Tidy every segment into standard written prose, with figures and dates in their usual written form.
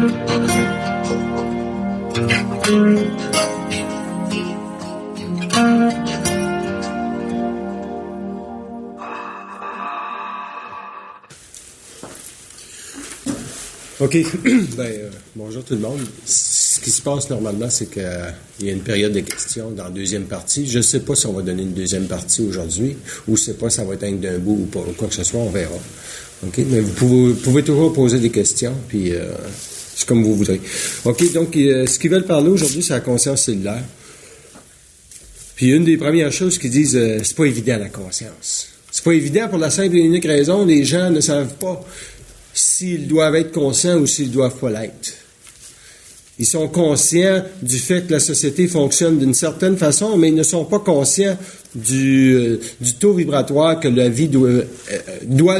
OK. Bonjour tout le monde. Ce qui se passe normalement, c'est qu'il y a une période de questions dans la deuxième partie. Je ne sais pas si on va donner une deuxième partie aujourd'hui ou je ne sais pas si ça va être d'un bout ou pas, ou quoi que ce soit, on verra. OK? Mais vous pouvez toujours poser des questions, puis c'est comme vous voudrez. OK, donc ce qu'ils veulent parler aujourd'hui, c'est la conscience cellulaire. Puis une des premières choses qu'ils disent, c'est pas évident la conscience. C'est pas évident pour la simple et unique raison, les gens ne savent pas s'ils doivent être conscients ou s'ils doivent pas l'être. Ils sont conscients du fait que la société fonctionne d'une certaine façon, mais ils ne sont pas conscients du taux vibratoire que la vie doit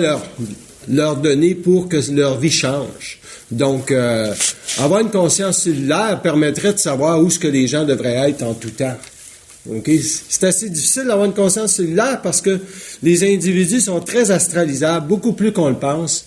leur donner pour que leur vie change. Donc, avoir une conscience cellulaire permettrait de savoir où est-ce que les gens devraient être en tout temps. Okay? C'est assez difficile d'avoir une conscience cellulaire parce que les individus sont très astralisables, beaucoup plus qu'on le pense.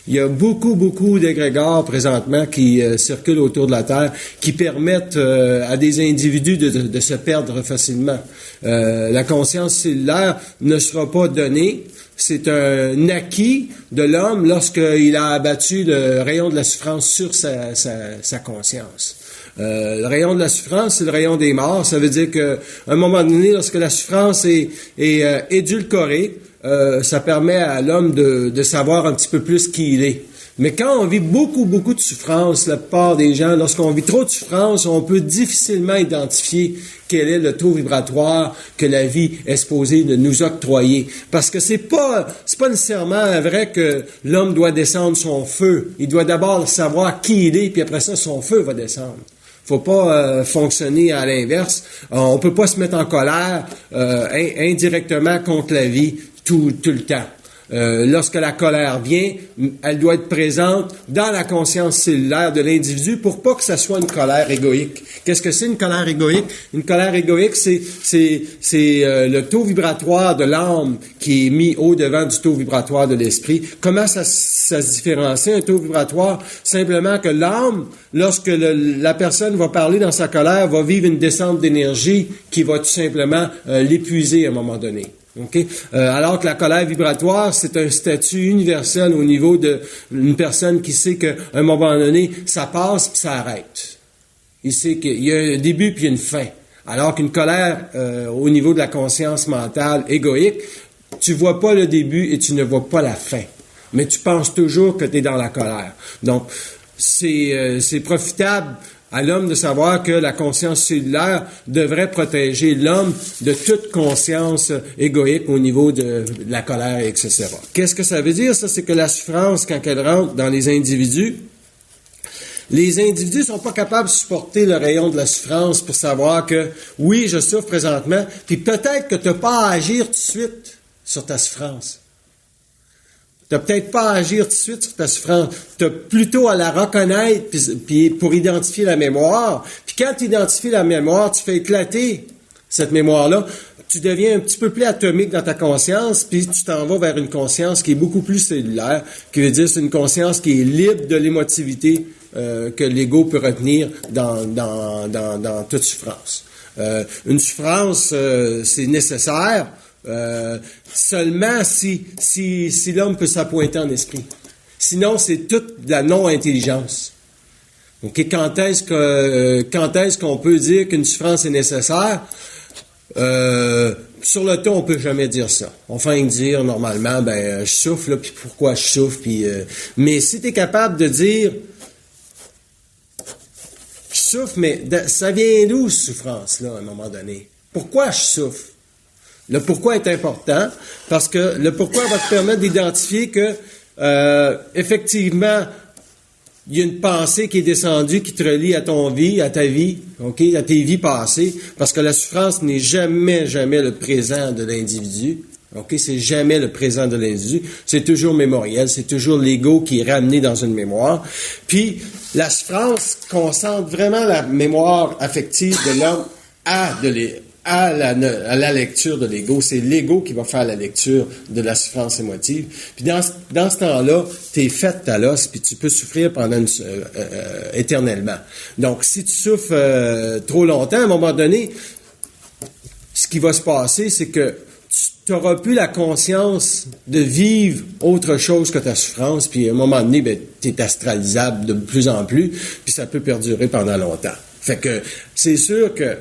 Il y a beaucoup d'égrégores présentement qui circulent autour de la Terre, qui permettent à des individus de se perdre facilement. La conscience cellulaire ne sera pas donnée. C'est un acquis de l'homme lorsqu'il a abattu le rayon de la souffrance sur sa conscience. Le rayon de la souffrance, c'est le rayon des morts. Ça veut dire qu'à un moment donné, lorsque la souffrance est édulcorée, ça permet à l'homme de savoir un petit peu plus qui il est. Mais quand on vit beaucoup de souffrance, la plupart des gens, lorsqu'on vit trop de souffrance, on peut difficilement identifier quel est le taux vibratoire que la vie est supposée de nous octroyer. Parce que c'est pas nécessairement vrai que l'homme doit descendre son feu. Il doit d'abord savoir qui il est, puis après ça, son feu va descendre. Faut pas fonctionner à l'inverse. On peut pas se mettre en colère indirectement contre la vie tout le temps. Lorsque la colère vient, elle doit être présente dans la conscience cellulaire de l'individu pour pas que ça soit une colère égoïque. Qu'est-ce que c'est une colère égoïque? Une colère égoïque, c'est le taux vibratoire de l'âme qui est mis au-devant du taux vibratoire de l'esprit. Comment ça se différencie, un taux vibratoire? Simplement que l'âme, lorsque la personne va parler dans sa colère, va vivre une descente d'énergie qui va tout simplement l'épuiser à un moment donné. Okay? Alors que la colère vibratoire, c'est un statut universel au niveau d'une personne qui sait qu'à un moment donné, ça passe puis ça arrête. Il sait qu'il y a un début puis une fin. Alors qu'une colère au niveau de la conscience mentale égoïque, tu vois pas le début et tu ne vois pas la fin. Mais tu penses toujours que tu es dans la colère. Donc, c'est profitable à l'homme de savoir que la conscience cellulaire devrait protéger l'homme de toute conscience égoïque au niveau de la colère, etc. Qu'est-ce que ça veut dire? Ça, c'est que la souffrance, quand elle rentre dans les individus sont pas capables de supporter le rayon de la souffrance pour savoir que, oui, je souffre présentement, puis peut-être que tu n'as pas à agir tout de suite sur ta souffrance. Tu n'as peut-être pas à agir tout de suite sur ta souffrance. Tu as plutôt à la reconnaître puis pour identifier la mémoire. Puis quand tu identifies la mémoire, tu fais éclater cette mémoire-là. Tu deviens un petit peu plus atomique dans ta conscience, puis tu t'en vas vers une conscience qui est beaucoup plus cellulaire, qui veut dire c'est une conscience qui est libre de l'émotivité que l'ego peut retenir dans toute souffrance. Une souffrance, c'est nécessaire. Seulement si l'homme peut s'appointer en esprit. Sinon, c'est toute de la non-intelligence. Okay? Quand est-ce qu'on peut dire qu'une souffrance est nécessaire? Sur le ton, on peut jamais dire ça. On fait dire normalement, je souffre, là, puis pourquoi je souffre, puis mais si tu es capable de dire je souffre, mais ça vient d'où, cette souffrance-là, à un moment donné? Pourquoi je souffre? Le pourquoi est important parce que le pourquoi va te permettre d'identifier que effectivement il y a une pensée qui est descendue qui te relie à ta vie, à tes vies passées, parce que la souffrance n'est jamais le présent de l'individu. C'est jamais le présent de l'individu, c'est toujours mémoriel, c'est toujours l'ego qui est ramené dans une mémoire. Puis la souffrance concentre vraiment la mémoire affective de l'homme à la lecture de l'ego. C'est l'ego qui va faire la lecture de la souffrance émotive. Puis dans ce temps-là, t'es faite à l'os, puis tu peux souffrir pendant éternellement. Donc, si tu souffres trop longtemps, à un moment donné, ce qui va se passer, c'est que tu n'auras plus la conscience de vivre autre chose que ta souffrance, puis à un moment donné, ben, tu es astralisable de plus en plus, puis ça peut perdurer pendant longtemps. Fait que c'est sûr que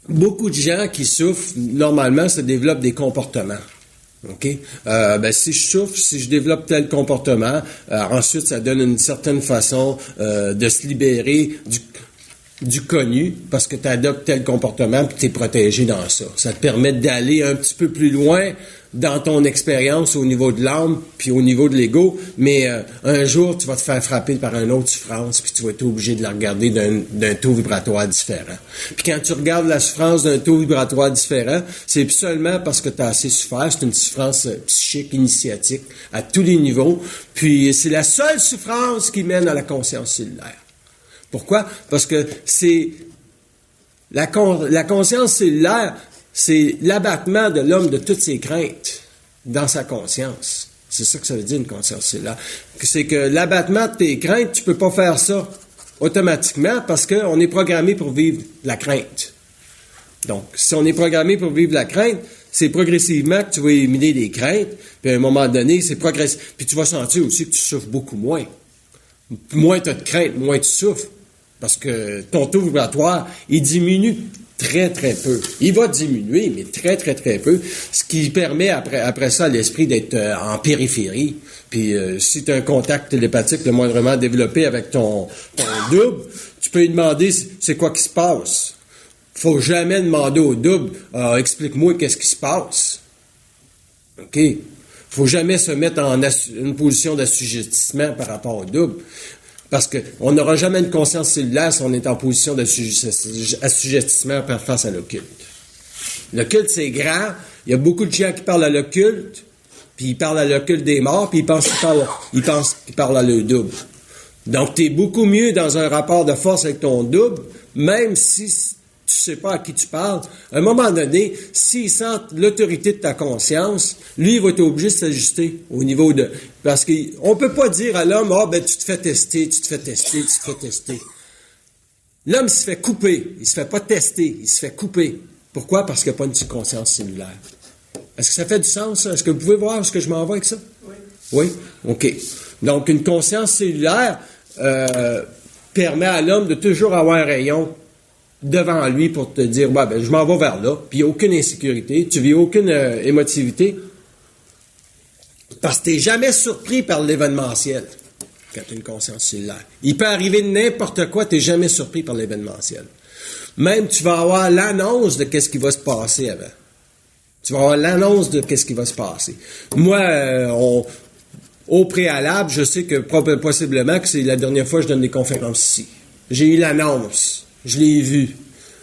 beaucoup de gens qui souffrent, normalement, se développent des comportements. OK? Si je souffre, si je développe tel comportement, ensuite, ça donne une certaine façon de se libérer du connu, parce que tu adoptes tel comportement puis tu es protégé dans ça. Ça te permet d'aller un petit peu plus loin dans ton expérience au niveau de l'âme puis au niveau de l'ego, mais un jour, tu vas te faire frapper par une autre souffrance puis tu vas être obligé de la regarder d'un taux vibratoire différent. Puis quand tu regardes la souffrance d'un taux vibratoire différent, c'est plus seulement parce que tu as assez souffert, c'est une souffrance psychique, initiatique, à tous les niveaux, puis c'est la seule souffrance qui mène à la conscience cellulaire. Pourquoi? Parce que c'est la conscience cellulaire, c'est l'abattement de l'homme de toutes ses craintes dans sa conscience. C'est ça que ça veut dire, une conscience cellulaire. C'est que l'abattement de tes craintes, tu peux pas faire ça automatiquement parce qu'on est programmé pour vivre la crainte. Donc, si on est programmé pour vivre la crainte, c'est progressivement que tu vas éliminer des craintes, puis à un moment donné, c'est progressif. Puis tu vas sentir aussi que tu souffres beaucoup moins. Moins tu as de crainte, moins tu souffres. Parce que ton taux vibratoire, il diminue très, très peu. Il va diminuer, mais très, très, très peu. Ce qui permet après ça à l'esprit d'être en périphérie. Puis si tu as un contact télépathique le moindrement développé avec ton double, tu peux lui demander c'est quoi qui se passe. Faut jamais demander au double explique-moi qu'est-ce qui se passe. OK? Faut jamais se mettre en une position d'assujettissement par rapport au double. Parce qu'on n'aura jamais une conscience cellulaire si on est en position d'assujettissement face à l'occulte. L'occulte, c'est grand. Il y a beaucoup de gens qui parlent à l'occulte, puis ils parlent à l'occulte des morts, puis ils pensent qu'ils parlent à leur double. Donc, tu es beaucoup mieux dans un rapport de force avec ton double, même si tu sais pas à qui tu parles. À un moment donné, s'il sent l'autorité de ta conscience, lui, il va être obligé de s'ajuster au niveau de... Parce qu'on peut pas dire à l'homme, tu te fais tester. L'homme se fait couper. Il se fait pas tester. Il se fait couper. Pourquoi? Parce qu'il n'y a pas une conscience cellulaire. Est-ce que ça fait du sens, ça? Est-ce que vous pouvez voir ce que je m'en vais avec ça? Oui. Oui? OK. Donc, une conscience cellulaire permet à l'homme de toujours avoir un rayon devant lui pour te dire, je m'en vais vers là, puis il n'y a aucune insécurité, tu vis aucune émotivité, parce que tu n'es jamais surpris par l'événementiel quand tu as une conscience cellulaire. Il peut arriver n'importe quoi, tu n'es jamais surpris par l'événementiel. Même tu vas avoir l'annonce de qu'est-ce qui va se passer avant. Tu vas avoir l'annonce de qu'est-ce qui va se passer. Moi, au préalable, je sais que possiblement que c'est la dernière fois que je donne des conférences ici. J'ai eu l'annonce. Je l'ai vu.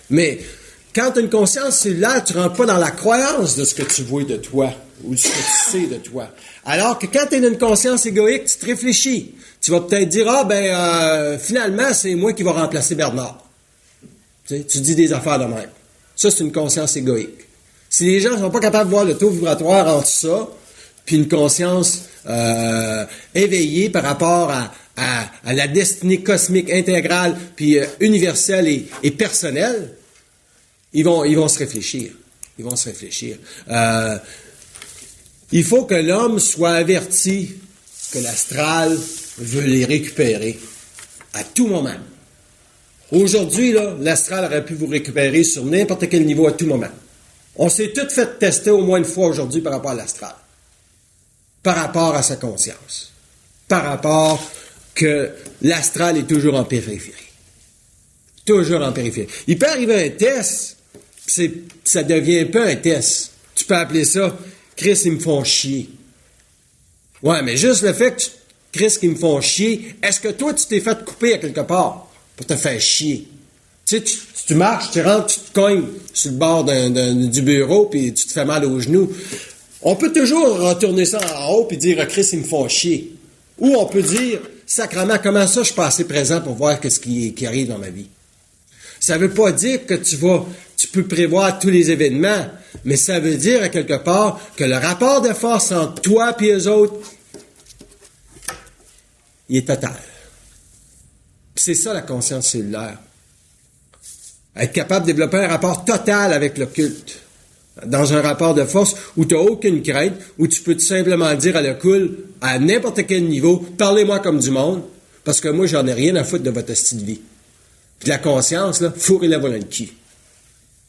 Mais quand tu as une conscience cellulaire, tu ne rentres pas dans la croyance de ce que tu vois de toi ou de ce que tu sais de toi. Alors que quand tu es dans une conscience égoïque, tu te réfléchis. Tu vas peut-être dire, finalement, c'est moi qui vais remplacer Bernard. Tu dis des affaires de même. Ça, c'est une conscience égoïque. Si les gens ne sont pas capables de voir le taux vibratoire entre ça puis une conscience éveillée par rapport à la destinée cosmique intégrale puis universelle et personnelle, ils vont se réfléchir. Ils vont se réfléchir. Il faut que l'homme soit averti que l'astral veut les récupérer à tout moment. Aujourd'hui, là, l'astral aurait pu vous récupérer sur n'importe quel niveau à tout moment. On s'est tout fait tester au moins une fois aujourd'hui par rapport à l'astral. Par rapport à sa conscience. Par rapport que l'astral est toujours en périphérie. Toujours en périphérie. Il peut arriver un test, ça devient pas un test. Tu peux appeler ça « Chris, ils me font chier ». Ouais, mais juste le fait que « Chris, ils me font chier », est-ce que toi, tu t'es fait couper à quelque part pour te faire chier? Tu sais, tu marches, tu rentres, tu te cognes sur le bord du bureau, puis tu te fais mal aux genoux. On peut toujours retourner ça en haut, puis dire « Chris, ils me font chier ». Ou on peut dire « Sacrement, comment ça je suis pas assez présent pour voir ce qui arrive dans ma vie ». Ça veut pas dire que tu peux prévoir tous les événements, mais ça veut dire, à quelque part, que le rapport de force entre toi et eux autres, il est total. Puis c'est ça, la conscience cellulaire. Être capable de développer un rapport total avec l'occulte. Dans un rapport de force où tu n'as aucune crainte, où tu peux tout simplement dire à l'occulte, à n'importe quel niveau, parlez-moi comme du monde, parce que moi, j'en ai rien à foutre de votre style de vie. Puis la conscience, là, fourrez-la voilà le cul. Tu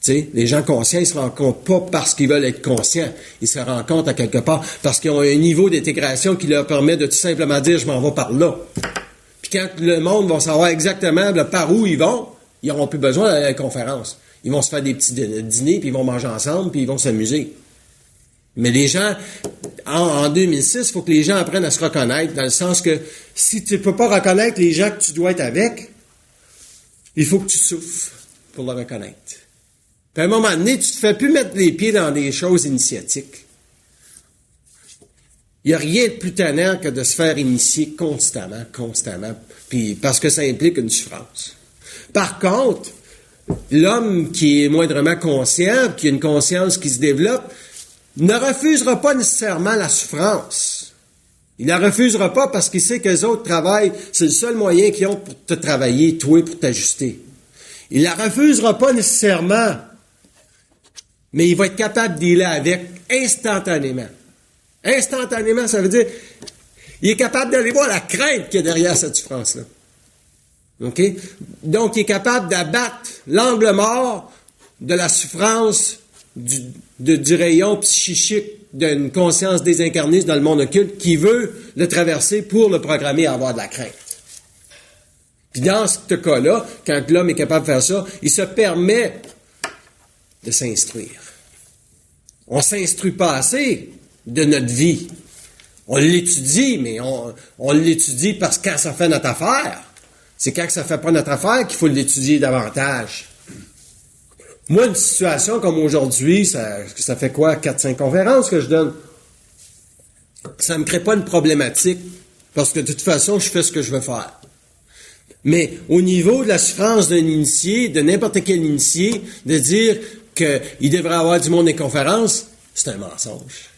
sais, les gens conscients, ils se rendent compte pas parce qu'ils veulent être conscients. Ils se rendent compte à quelque part parce qu'ils ont un niveau d'intégration qui leur permet de tout simplement dire, je m'en vais par là. Puis quand le monde va savoir exactement là, par où ils vont, ils n'auront plus besoin d'aller à la conférence. Ils vont se faire des petits dîners, puis ils vont manger ensemble, puis ils vont s'amuser. Mais les gens, en 2006, il faut que les gens apprennent à se reconnaître, dans le sens que si tu ne peux pas reconnaître les gens que tu dois être avec, il faut que tu souffres pour le reconnaître. Puis à un moment donné, tu ne te fais plus mettre les pieds dans des choses initiatiques. Il n'y a rien de plus tannant que de se faire initier constamment, puis parce que ça implique une souffrance. Par contre, l'homme qui est moindrement conscient, qui a une conscience qui se développe, ne refusera pas nécessairement la souffrance. Il la refusera pas parce qu'il sait que les autres travaillent, c'est le seul moyen qu'ils ont pour te travailler, toi, pour t'ajuster. Il la refusera pas nécessairement, mais il va être capable d'y aller avec instantanément. Instantanément, ça veut dire, il est capable d'aller voir la crainte qu'il y a derrière cette souffrance-là. OK? Donc, il est capable d'abattre l'angle mort de la souffrance du rayon psychique d'une conscience désincarnée dans le monde occulte qui veut le traverser pour le programmer à avoir de la crainte. Puis dans ce cas-là, quand l'homme est capable de faire ça, il se permet de s'instruire. On ne s'instruit pas assez de notre vie. On l'étudie, mais on l'étudie parce que quand ça fait notre affaire, c'est quand ça ne fait pas notre affaire qu'il faut l'étudier davantage. Moi, une situation comme aujourd'hui, ça fait quoi, 4-5 conférences que je donne? Ça ne me crée pas une problématique, parce que de toute façon, je fais ce que je veux faire. Mais au niveau de la souffrance d'un initié, de n'importe quel initié, de dire qu'il devrait avoir du monde dans les conférences, c'est un mensonge.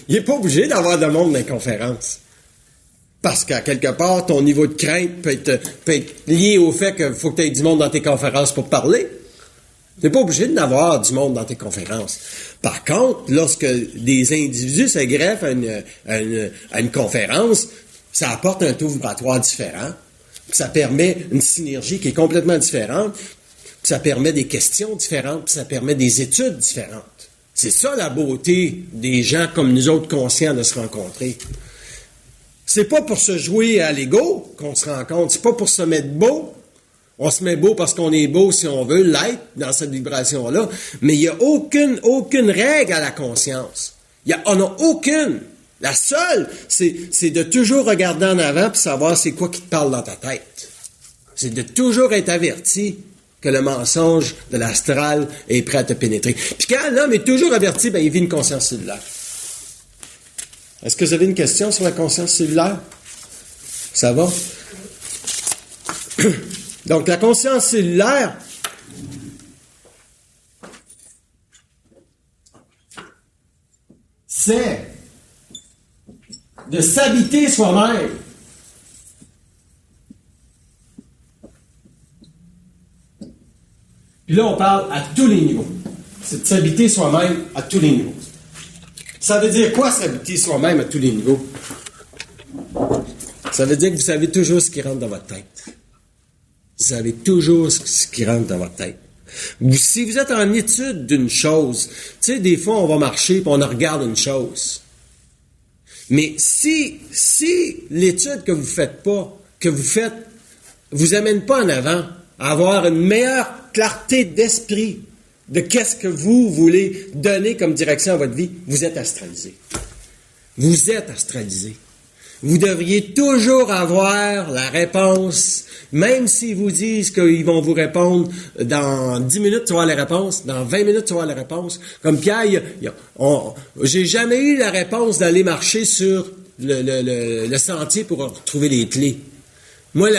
Il n'est pas obligé d'avoir du monde dans les conférences. Parce qu'à quelque part, ton niveau de crainte peut être lié au fait qu'il faut que tu aies du monde dans tes conférences pour parler. Tu n'es pas obligé d'avoir du monde dans tes conférences. Par contre, lorsque des individus se greffent à une conférence, ça apporte un taux vibratoire différent. Ça permet une synergie qui est complètement différente. Ça permet des questions différentes. Ça permet des études différentes. C'est ça la beauté des gens comme nous autres conscients de se rencontrer. C'est pas pour se jouer à l'ego qu'on se rencontre. C'est pas pour se mettre beau. On se met beau parce qu'on est beau si on veut l'être dans cette vibration-là. Mais il n'y a aucune règle à la conscience. On n'a aucune. La seule, c'est de toujours regarder en avant et savoir c'est quoi qui te parle dans ta tête. C'est de toujours être averti que le mensonge de l'astral est prêt à te pénétrer. Puis quand l'homme est toujours averti, il vit une conscience cellulaire. Est-ce que vous avez une question sur la conscience cellulaire? Ça va? Donc, la conscience cellulaire, c'est de s'habiter soi-même. Puis là, on parle à tous les niveaux. C'est de s'habiter soi-même à tous les niveaux. Ça veut dire quoi, s'habiter soi-même à tous les niveaux? Ça veut dire que vous savez toujours ce qui rentre dans votre tête. Vous savez toujours ce qui rentre dans votre tête. Si vous êtes en étude d'une chose, tu sais, des fois, on va marcher et on regarde une chose. Mais si l'étude que vous faites, vous amène pas en avant à avoir une meilleure clarté d'esprit de qu'est-ce que vous voulez donner comme direction à votre vie, vous êtes astralisé. Vous êtes astralisé. Vous devriez toujours avoir la réponse, même s'ils vous disent qu'ils vont vous répondre dans 10 minutes, tu vas avoir la réponse, dans 20 minutes, tu vas avoir la réponse. Comme Pierre, j'ai jamais eu la réponse d'aller marcher sur le sentier pour retrouver les clés. Moi,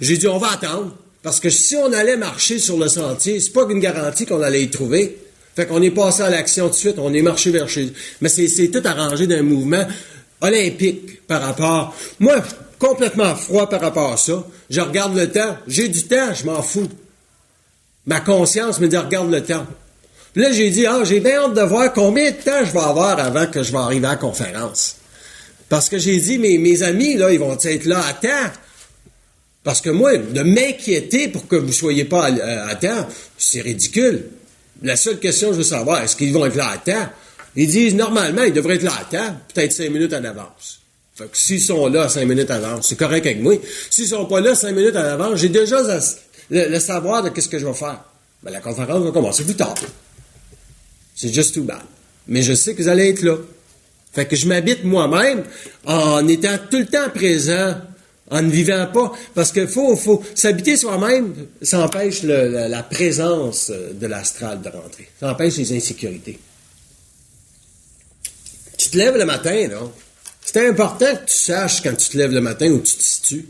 j'ai dit, on va attendre, Parce que si on allait marcher sur le sentier, c'est pas une garantie qu'on allait y trouver. Fait qu'on est passé à l'action tout de suite, on est marché vers chez... Mais c'est tout arrangé d'un mouvement olympique par rapport... Moi, complètement froid par rapport à ça. Je regarde le temps. J'ai du temps, je m'en fous. Ma conscience me dit, regarde le temps. Puis là, j'ai dit, j'ai bien hâte de voir combien de temps je vais avoir avant que je vais arriver à la conférence. Parce que j'ai dit, mes amis, là, ils vont être là à temps. Parce que moi, de m'inquiéter pour que vous ne soyez pas à temps, c'est ridicule. La seule question, je veux savoir, est-ce qu'ils vont être là à temps? Ils disent, normalement, ils devraient être là à temps, peut-être 5 minutes en avance. Fait que s'ils sont là 5 minutes en avance, c'est correct avec moi. S'ils sont pas là 5 minutes en avance, j'ai déjà le savoir de qu'est-ce que je vais faire. Ben, la conférence va commencer plus tard. C'est just too bad. Mais je sais que vous allez être là. Fait que je m'habite moi-même en étant tout le temps présent, en ne vivant pas. Parce que faut s'habiter soi-même, ça empêche la présence de l'astral de rentrer. Ça empêche les insécurités. Tu te lèves le matin, là. C'est important que tu saches quand tu te lèves le matin où tu te situes.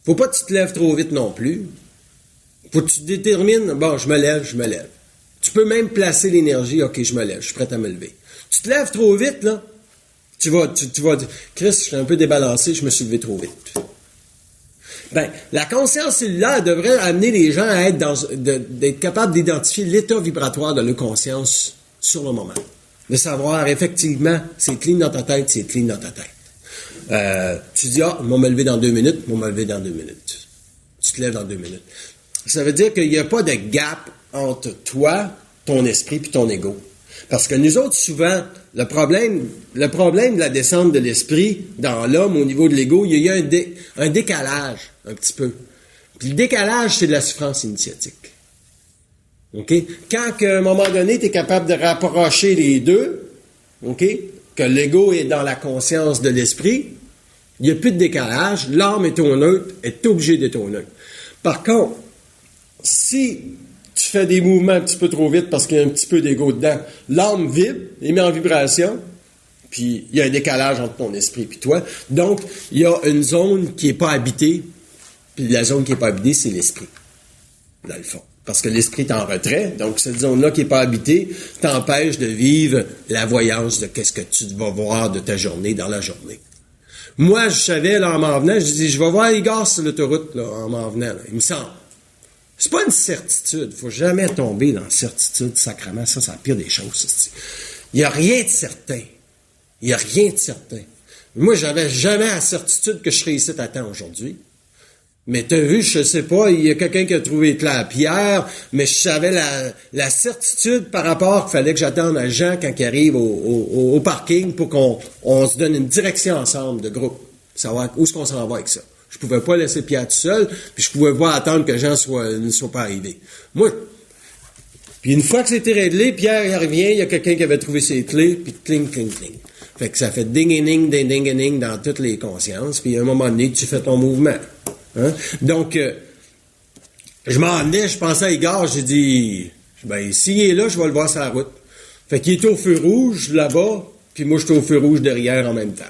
Faut pas que tu te lèves trop vite non plus. Faut que tu détermines, je me lève. Tu peux même placer l'énergie, OK, je me lève, je suis prêt à me lever. Tu te lèves trop vite, là, tu vas dire, Chris, je suis un peu débalancé, je me suis levé trop vite. Ben, la conscience cellulaire devrait amener les gens à d'être capables d'identifier l'état vibratoire de leur conscience sur le moment. De savoir, effectivement, c'est clean dans ta tête, c'est clean dans ta tête. Tu dis, je vais me lever dans 2 minutes, je vais me lever dans 2 minutes. Tu te lèves dans 2 minutes. Ça veut dire qu'il n'y a pas de gap entre toi, ton esprit puis ton ego. Parce que nous autres, souvent, le problème de la descente de l'esprit dans l'homme au niveau de l'ego, il y a un décalage, un petit peu. Puis le décalage, c'est de la souffrance initiatique. OK? Quand, à un moment donné, tu es capable de rapprocher les deux, OK? Que l'ego est dans la conscience de l'esprit, il n'y a plus de décalage, l'âme est au neutre, est obligée d'être au neutre. Par contre, si tu fais des mouvements un petit peu trop vite parce qu'il y a un petit peu d'ego dedans, l'âme vibre, il met en vibration, puis il y a un décalage entre ton esprit et toi. Donc, il y a une zone qui n'est pas habitée, puis la zone qui n'est pas habitée, c'est l'esprit, dans le fond. Parce que l'esprit est en retrait, donc cette zone-là qui n'est pas habitée t'empêche de vivre la voyance de qu'est-ce que tu vas voir de ta journée dans la journée. Moi, je savais, là, en m'en venant, je dis, je vais voir les gars sur l'autoroute, là, en m'en venant, là. Il me semble. C'est pas une certitude. Faut jamais tomber dans la certitude, sacrément. Ça, c'est la pire des choses. Il n'y a rien de certain. Il n'y a rien de certain. Moi, j'avais jamais la certitude que je serais ici à temps aujourd'hui. Mais t'as vu, je sais pas, il y a quelqu'un qui a trouvé la pierre, mais je savais la certitude par rapport qu'il fallait que j'attende à Jean quand il arrive au parking pour qu'on se donne une direction ensemble de groupe. Savoir où est-ce qu'on s'en va avec ça. Je pouvais pas laisser Pierre tout seul, puis je pouvais pas attendre que Jean ne soit pas arrivé. Moi, puis une fois que c'était réglé, Pierre il revient, il y a quelqu'un qui avait trouvé ses clés, puis cling, cling, cling. Fait que ça fait ding-a-ning, ding-a-ning dans toutes les consciences, puis à un moment donné, tu fais ton mouvement. Hein? Donc, je m'en venais, je pensais à Igor, j'ai dit, s'il est là, je vais le voir sur la route. Fait qu'il était au feu rouge, là-bas, puis moi, j'étais au feu rouge derrière en même temps.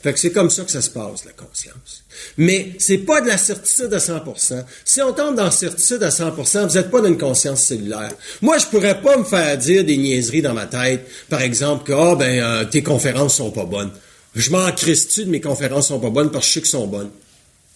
Fait que c'est comme ça que ça se passe, la conscience. Mais c'est pas de la certitude à 100%. Si on tombe dans la certitude à 100%, vous n'êtes pas dans une conscience cellulaire. Moi, je pourrais pas me faire dire des niaiseries dans ma tête. Par exemple, que, tes conférences sont pas bonnes. Je m'en crisse-tu de mes conférences sont pas bonnes parce que je sais qu'elles sont bonnes.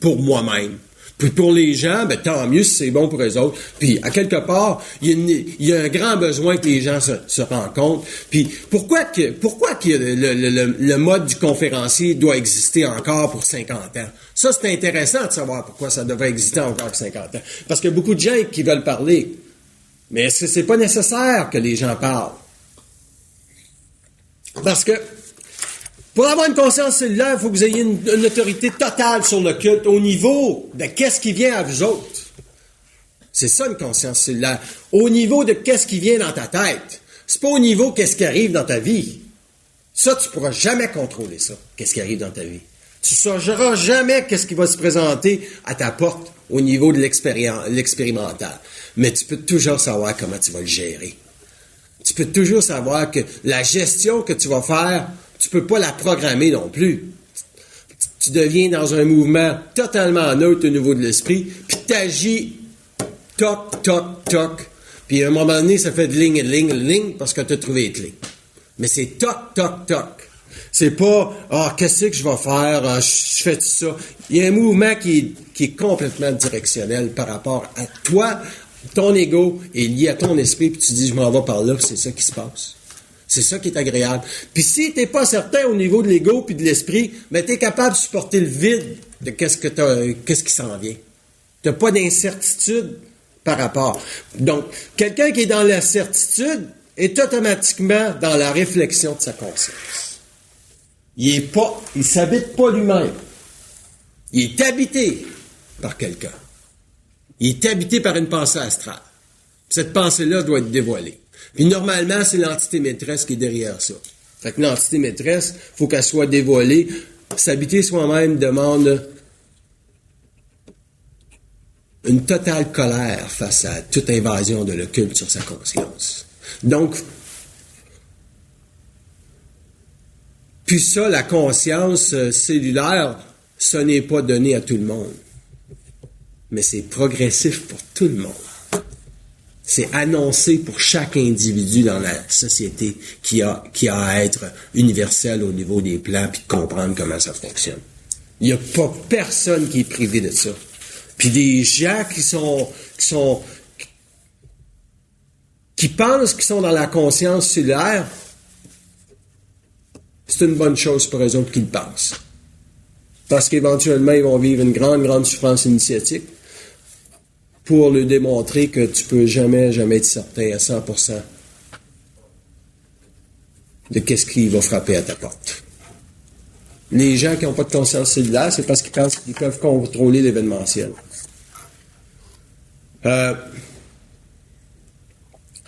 Pour moi-même. Puis pour les gens, tant mieux si c'est bon pour eux autres. Puis à quelque part, il y a un grand besoin que les gens se rencontrent. Puis pourquoi que le mode du conférencier doit exister encore pour 50 ans? Ça, c'est intéressant de savoir pourquoi ça devrait exister encore pour 50 ans. Parce qu'il y a beaucoup de gens qui veulent parler. Mais c'est pas nécessaire que les gens parlent. Parce que pour avoir une conscience cellulaire, il faut que vous ayez une autorité totale sur le culte au niveau de qu'est-ce qui vient à vous autres. C'est ça une conscience cellulaire. Au niveau de qu'est-ce qui vient dans ta tête. C'est pas au niveau qu'est-ce qui arrive dans ta vie. Ça, tu pourras jamais contrôler ça, qu'est-ce qui arrive dans ta vie. Tu sauras jamais qu'est-ce qui va se présenter à ta porte au niveau de l'expérimental. Mais tu peux toujours savoir comment tu vas le gérer. Tu peux toujours savoir que la gestion que tu vas faire, tu peux pas la programmer non plus. tu deviens dans un mouvement totalement neutre au niveau de l'esprit, puis tu agis toc, toc, toc, puis à un moment donné, ça fait de ligne, parce que tu as trouvé les clés. Mais c'est toc, toc, toc. C'est pas, qu'est-ce que je vais faire, je fais tout ça. Il y a un mouvement qui est complètement directionnel par rapport à toi. Ton ego est lié à ton esprit, puis tu dis, je m'en vais par là, puis c'est ça qui se passe. C'est ça qui est agréable. Puis si t'es pas certain au niveau de l'ego puis de l'esprit, ben t'es capable de supporter le vide de qu'est-ce qui s'en vient. T'as pas d'incertitude par rapport. Donc, quelqu'un qui est dans la certitude est automatiquement dans la réflexion de sa conscience. Il s'habite pas lui-même. Il est habité par quelqu'un. Il est habité par une pensée astrale. Cette pensée-là doit être dévoilée. Puis normalement, c'est l'entité maîtresse qui est derrière ça. Fait que l'entité maîtresse, il faut qu'elle soit dévoilée. S'habiter soi-même demande une totale colère face à toute invasion de l'occulte sur sa conscience. Donc, puis ça, la conscience cellulaire, ce n'est pas donné à tout le monde. Mais c'est progressif pour tout le monde. C'est annoncé pour chaque individu dans la société qui a à être universel au niveau des plans puis de comprendre comment ça fonctionne. Il n'y a pas personne qui est privé de ça. Puis des gens qui pensent qu'ils sont dans la conscience cellulaire, c'est une bonne chose pour eux autres qu'ils le pensent. Parce qu'éventuellement, ils vont vivre une grande, grande souffrance initiatique pour lui démontrer que tu peux jamais être certain à 100% de qu'est-ce qui va frapper à ta porte. Les gens qui n'ont pas de conscience cellulaire, c'est parce qu'ils pensent qu'ils peuvent contrôler l'événementiel.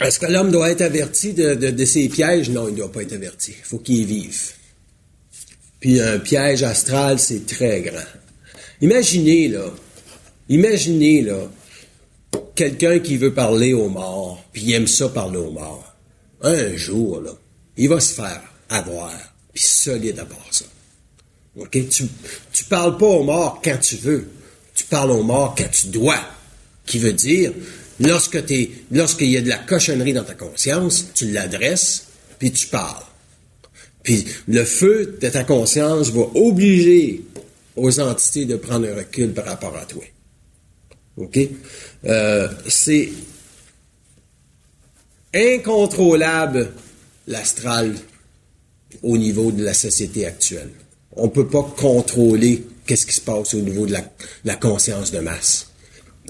Est-ce que l'homme doit être averti de ses pièges? Non, il ne doit pas être averti. Il faut qu'il y vive. Puis un piège astral, c'est très grand. Imaginez, quelqu'un qui veut parler aux morts, puis il aime ça parler aux morts. Un jour, là, il va se faire avoir, puis solide à part ça. OK? Tu parles pas aux morts quand tu veux. Tu parles aux morts quand tu dois. Qui veut dire, lorsqu'il y a de la cochonnerie dans ta conscience, tu l'adresses, puis tu parles. Puis le feu de ta conscience va obliger aux entités de prendre un recul par rapport à toi. OK? C'est incontrôlable, l'astral, au niveau de la société actuelle. On ne peut pas contrôler qu'est-ce qui se passe au niveau de la conscience de masse.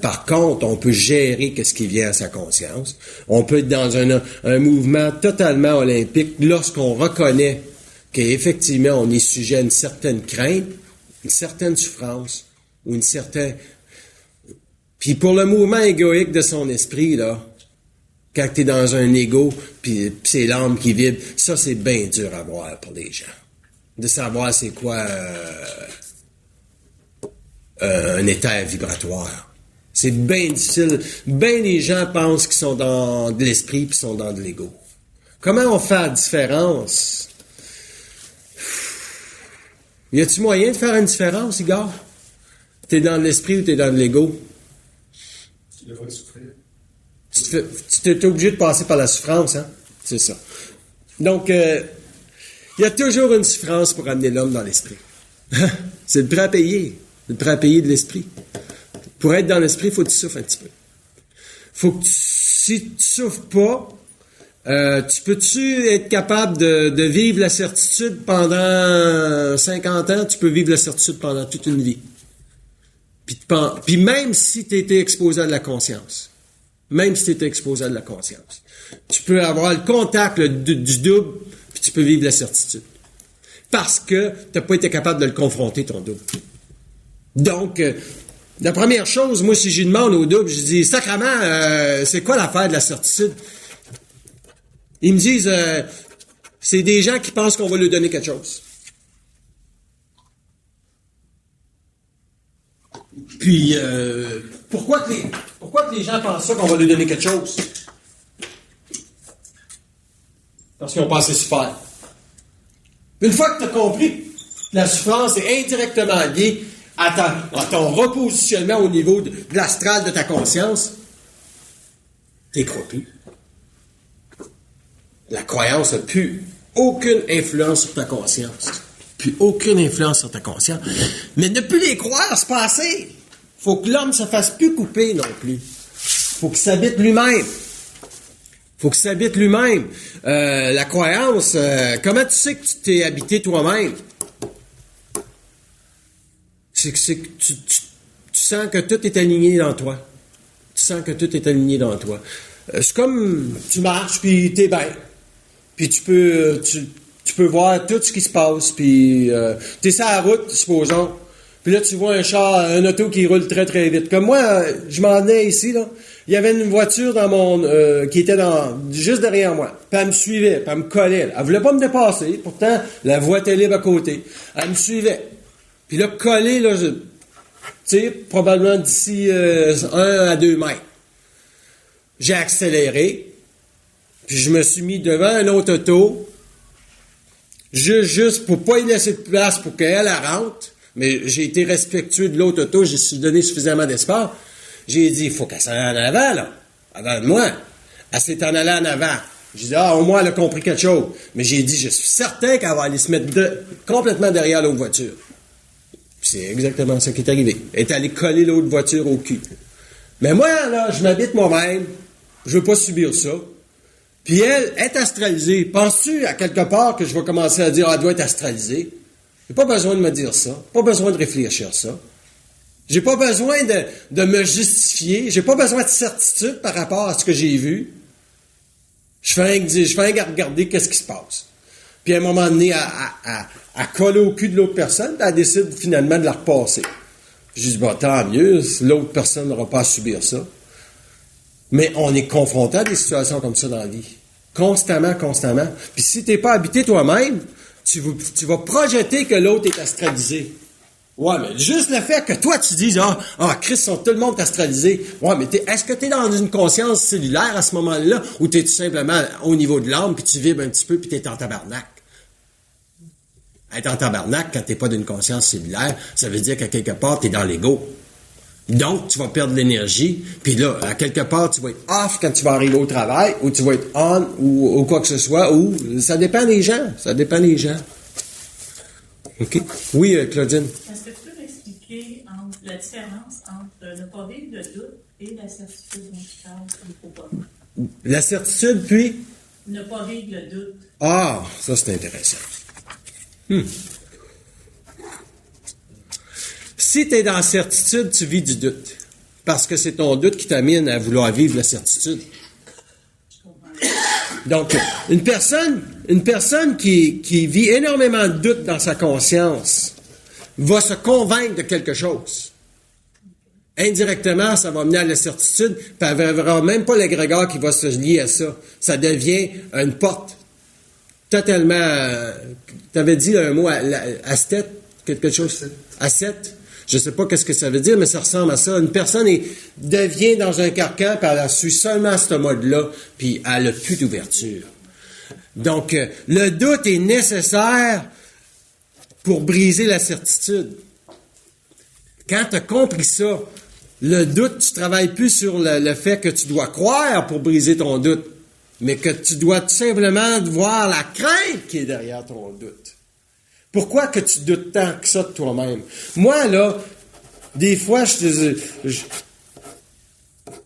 Par contre, on peut gérer qu'est-ce qui vient à sa conscience. On peut être dans un mouvement totalement olympique lorsqu'on reconnaît qu'effectivement, on est sujet à une certaine crainte, une certaine souffrance, ou une certaine... Puis pour le mouvement égoïque de son esprit, là, quand tu es dans un ego, puis c'est l'âme qui vibre, ça, c'est bien dur à voir pour les gens. De savoir c'est quoi un état vibratoire. C'est bien difficile. Bien des gens pensent qu'ils sont dans de l'esprit puis sont dans de l'ego. Comment on fait la différence? Y a-t-il moyen de faire une différence, Igor? T'es dans de l'esprit ou t'es dans de l'ego? Tu devrais souffrir. Tu t'es obligé de passer par la souffrance, hein? C'est ça. Donc, il y a toujours une souffrance pour amener l'homme dans l'esprit. C'est le prêt à payer. Le prêt à payer de l'esprit. Pour être dans l'esprit, il faut que tu souffres un petit peu. Faut que si tu souffres pas, tu peux-tu être capable de vivre la certitude pendant 50 ans? Tu peux vivre la certitude pendant toute une vie. Puis même si tu étais exposé à de la conscience, tu peux avoir le contact du double, puis tu peux vivre la certitude. Parce que tu n'as pas été capable de le confronter, ton double. Donc, la première chose, moi, si je demande au double, je dis, sacrément, c'est quoi l'affaire de la certitude? Ils me disent, c'est des gens qui pensent qu'on va leur donner quelque chose. Puis, pourquoi que les gens pensent ça qu'on va leur donner quelque chose? Parce qu'ils ont pensé super. Une fois que tu as compris La souffrance est indirectement liée à ton repositionnement au niveau de l'astral de ta conscience. Tu n'y crois plus. La croyance n'a plus aucune influence sur ta conscience. Plus aucune influence sur ta conscience. Mais ne plus les croire, c'est pas assez. Faut que l'homme ne se fasse plus couper non plus. Faut qu'il s'habite lui-même. Faut qu'il s'habite lui-même. La croyance, comment tu sais que tu t'es habité toi-même? C'est que tu sens que tout est aligné dans toi. Tu sens que tout est aligné dans toi. C'est comme tu marches, puis t'es bien. Puis tu peux voir tout ce qui se passe. Puis t'es sur la route, supposons. Puis là, tu vois un auto qui roule très, très vite. Comme moi, je m'en venais ici, là. Il y avait une voiture qui était juste derrière moi. Puis elle me suivait, puis elle me collait. Elle voulait pas me dépasser. Pourtant, la voie était libre à côté. Elle me suivait. Puis là, collé, là, tu sais, probablement d'ici 1 à 2 mètres. J'ai accéléré, puis je me suis mis devant un autre auto, juste pour pas y laisser de place pour qu'elle rentre, mais j'ai été respectueux de l'autre auto, j'ai donné suffisamment d'espace. J'ai dit, il faut qu'elle s'en aille en avant, là, avant de moi. Elle s'est en allée en avant. J'ai dit, au moins, elle a compris quelque chose. Mais j'ai dit, je suis certain qu'elle va aller se mettre complètement derrière l'autre voiture. Puis c'est exactement ça qui est arrivé. Elle est allée coller l'autre voiture au cul. Mais moi, là, je m'habite moi-même. Je veux pas subir ça. Puis elle est astralisée. Penses-tu à quelque part que je vais commencer à dire, elle doit être astralisée? J'ai pas besoin de me dire ça. Pas besoin de réfléchir ça. J'ai pas besoin de me justifier. J'ai pas besoin de certitude par rapport à ce que j'ai vu. Je fais regarder qu'est-ce qui se passe. Puis à un moment donné, elle colle au cul de l'autre personne, puis elle décide finalement de la repasser. Je dis, tant mieux, l'autre personne n'aura pas à subir ça. Mais on est confronté à des situations comme ça dans la vie. Constamment. Puis si tu n'es pas habité toi-même, tu vas projeter que l'autre est astralisé. Ouais, mais juste le fait que toi, tu dises, Christ, tout le monde est astralisé. Ouais, mais est-ce que tu es dans une conscience cellulaire à ce moment-là, ou tu es tout simplement au niveau de l'âme, puis tu vibres un petit peu, puis tu es en tabarnak? Être en tabarnak, quand tu n'es pas d'une conscience cellulaire, ça veut dire qu'à quelque part, tu es dans l'ego. Donc, tu vas perdre l'énergie, puis là, à quelque part, tu vas être off quand tu vas arriver au travail, ou tu vas être on, ou quoi que ce soit, ou ça dépend des gens. OK. Oui, Claudine. Est-ce que tu peux m'expliquer la différence entre ne pas vivre de doute et la certitude dont tu parles qu'il ne faut pas vivre? La certitude, puis? Ne pas vivre le doute. Ah, ça c'est intéressant. Si tu es dans la certitude, tu vis du doute. Parce que c'est ton doute qui t'amène à vouloir vivre la certitude. Donc, une personne qui vit énormément de doute dans sa conscience va se convaincre de quelque chose. Indirectement, ça va mener à la certitude, puis elle ne verra même pas l'égrégore qui va se lier à ça. Ça devient une porte totalement... tu avais dit un mot, asthète, quelque chose? Ascète. Je ne sais pas qu'est-ce que ça veut dire, mais ça ressemble à ça. Une personne devient dans un carcan, puis elle suit seulement ce mode-là, puis elle n'a plus d'ouverture. Donc, le doute est nécessaire pour briser la certitude. Quand tu as compris ça, le doute, tu ne travailles plus sur le fait que tu dois croire pour briser ton doute, mais que tu dois tout simplement voir la crainte qui est derrière ton doute. Pourquoi que tu doutes tant que ça de toi-même? Moi, là, des fois,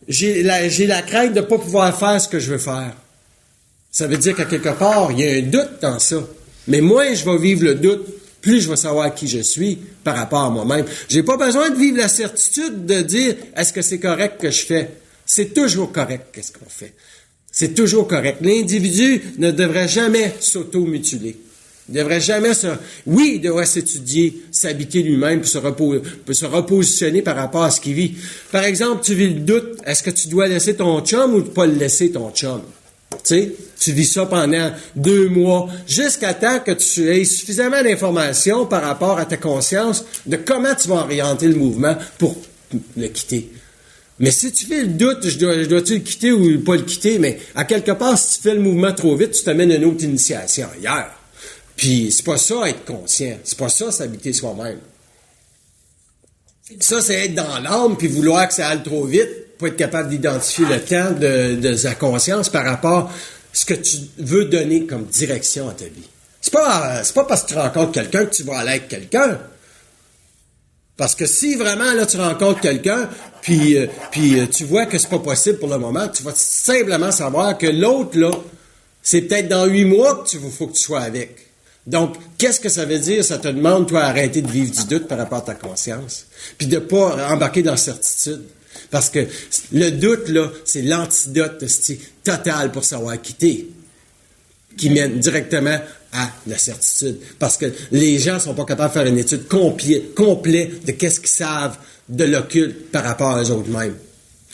j'ai la crainte de ne pas pouvoir faire ce que je veux faire. Ça veut dire qu'à quelque part, il y a un doute dans ça. Mais moins je vais vivre le doute, plus je vais savoir qui je suis par rapport à moi-même. J'ai pas besoin de vivre la certitude de dire « Est-ce que c'est correct que je fais? » C'est toujours correct qu'est-ce qu'on fait. C'est toujours correct. L'individu ne devrait jamais s'auto-mutiler. Il devrait jamais il devrait s'étudier, s'habiter lui-même pour se repositionner par rapport à ce qu'il vit. Par exemple, tu vis le doute, est-ce que tu dois laisser ton chum ou pas le laisser ton chum? Tu sais, tu vis ça pendant 2 mois, jusqu'à temps que tu aies suffisamment d'informations par rapport à ta conscience de comment tu vas orienter le mouvement pour le quitter. Mais si tu fais le doute, je dois-tu le quitter ou pas le quitter, mais à quelque part, si tu fais le mouvement trop vite, tu t'amènes une autre initiation ailleurs. Puis c'est pas ça être conscient. C'est pas ça s'habiter soi-même. Ça, c'est être dans l'âme puis vouloir que ça aille trop vite, pas être capable d'identifier le temps de sa conscience par rapport à ce que tu veux donner comme direction à ta vie. C'est pas parce que tu rencontres quelqu'un que tu vas aller avec quelqu'un. Parce que si vraiment là tu rencontres quelqu'un, puis tu vois que c'est pas possible pour le moment, tu vas simplement savoir que l'autre là, c'est peut-être dans 8 mois que faut que tu sois avec. Donc, qu'est-ce que ça veut dire? Ça te demande, toi, arrêter de vivre du doute par rapport à ta conscience. Puis de pas embarquer dans la certitude. Parce que le doute, là, c'est l'antidote total pour savoir quitter. Qui mène directement à la certitude. Parce que les gens sont pas capables de faire une étude complète de qu'est-ce qu'ils savent de l'occulte par rapport à eux autres mêmes.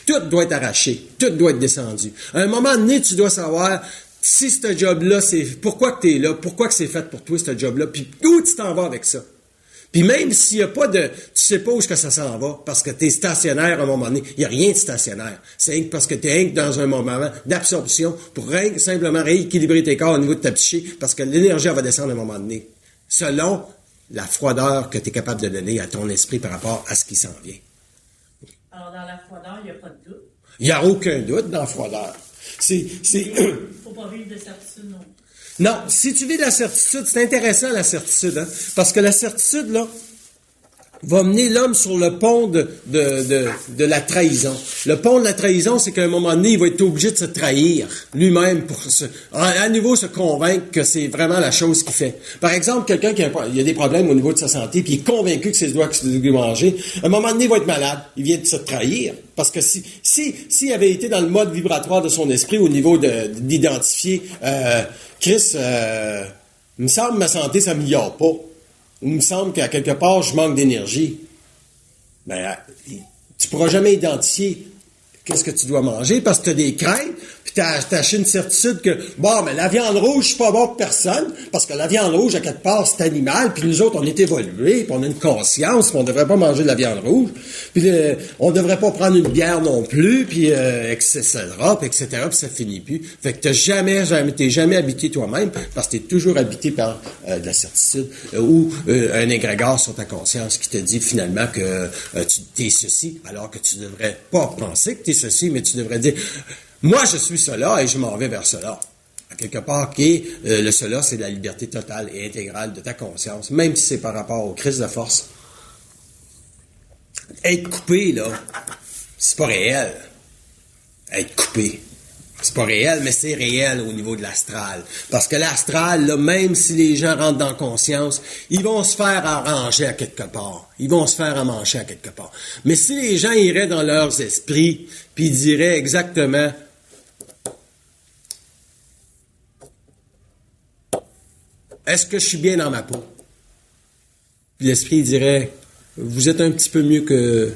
Tout doit être arraché. Tout doit être descendu. À un moment donné, tu dois savoir si ce job-là, c'est pourquoi que tu es là, pourquoi que c'est fait pour toi, ce job-là, puis où tu t'en vas avec ça. Puis même s'il n'y a pas de... Tu sais pas où est-ce que ça s'en va, parce que tu es stationnaire à un moment donné. Il n'y a rien de stationnaire. C'est parce que tu es dans un moment d'absorption pour simplement rééquilibrer tes corps au niveau de ta psyché, parce que l'énergie va descendre à un moment donné, selon la froideur que tu es capable de donner à ton esprit par rapport à ce qui s'en vient. Alors, dans la froideur, il n'y a pas de doute. Il n'y a aucun doute dans la froideur. Il ne faut pas vivre de certitude non plus. Non, si tu vis de la certitude, c'est intéressant la certitude, hein, parce que la certitude, là, va mener l'homme sur le pont de la trahison. Le pont de la trahison, c'est qu'à un moment donné, il va être obligé de se trahir lui-même pour à nouveau se convaincre que c'est vraiment la chose qu'il fait. Par exemple, quelqu'un qui a des problèmes au niveau de sa santé, puis il est convaincu que c'est ce doigt qu'il doit manger, à un moment donné, il va être malade. Il vient de se trahir. Parce que s'il avait été dans le mode vibratoire de son esprit au niveau d'identifier Chris, il me semble que ma santé s'améliore pas. Il me semble qu'à quelque part, je manque d'énergie. Ben, tu pourras jamais identifier qu'est-ce que tu dois manger parce que tu as des craintes, puis tu as acheté une certitude que, bon, mais la viande rouge, c'est pas bon pour personne, parce que la viande rouge, à quelque part, c'est animal, puis nous autres, on est évolués, puis on a une conscience, puis on devrait pas manger de la viande rouge, puis on devrait pas prendre une bière non plus, puis etc., puis ça finit plus. Fait que t'es jamais habité toi-même, parce que t'es toujours habité par de la certitude, ou un égrégore sur ta conscience qui te dit finalement que tu es ceci, alors que tu devrais pas penser que tu es ceci, mais tu devrais dire moi je suis cela et je m'en vais vers cela. À quelque part le cela, c'est la liberté totale et intégrale de ta conscience, même si c'est par rapport aux crises de force. Être coupé, là, c'est pas réel. Être coupé. C'est pas réel, mais c'est réel au niveau de l'astral. Parce que l'astral, là, même si les gens rentrent dans la conscience, ils vont se faire arranger à quelque part. Ils vont se faire amancher à quelque part. Mais si les gens iraient dans leurs esprits, puis ils diraient exactement est-ce que je suis bien dans ma peau? Puis l'esprit dirait vous êtes un petit peu mieux que...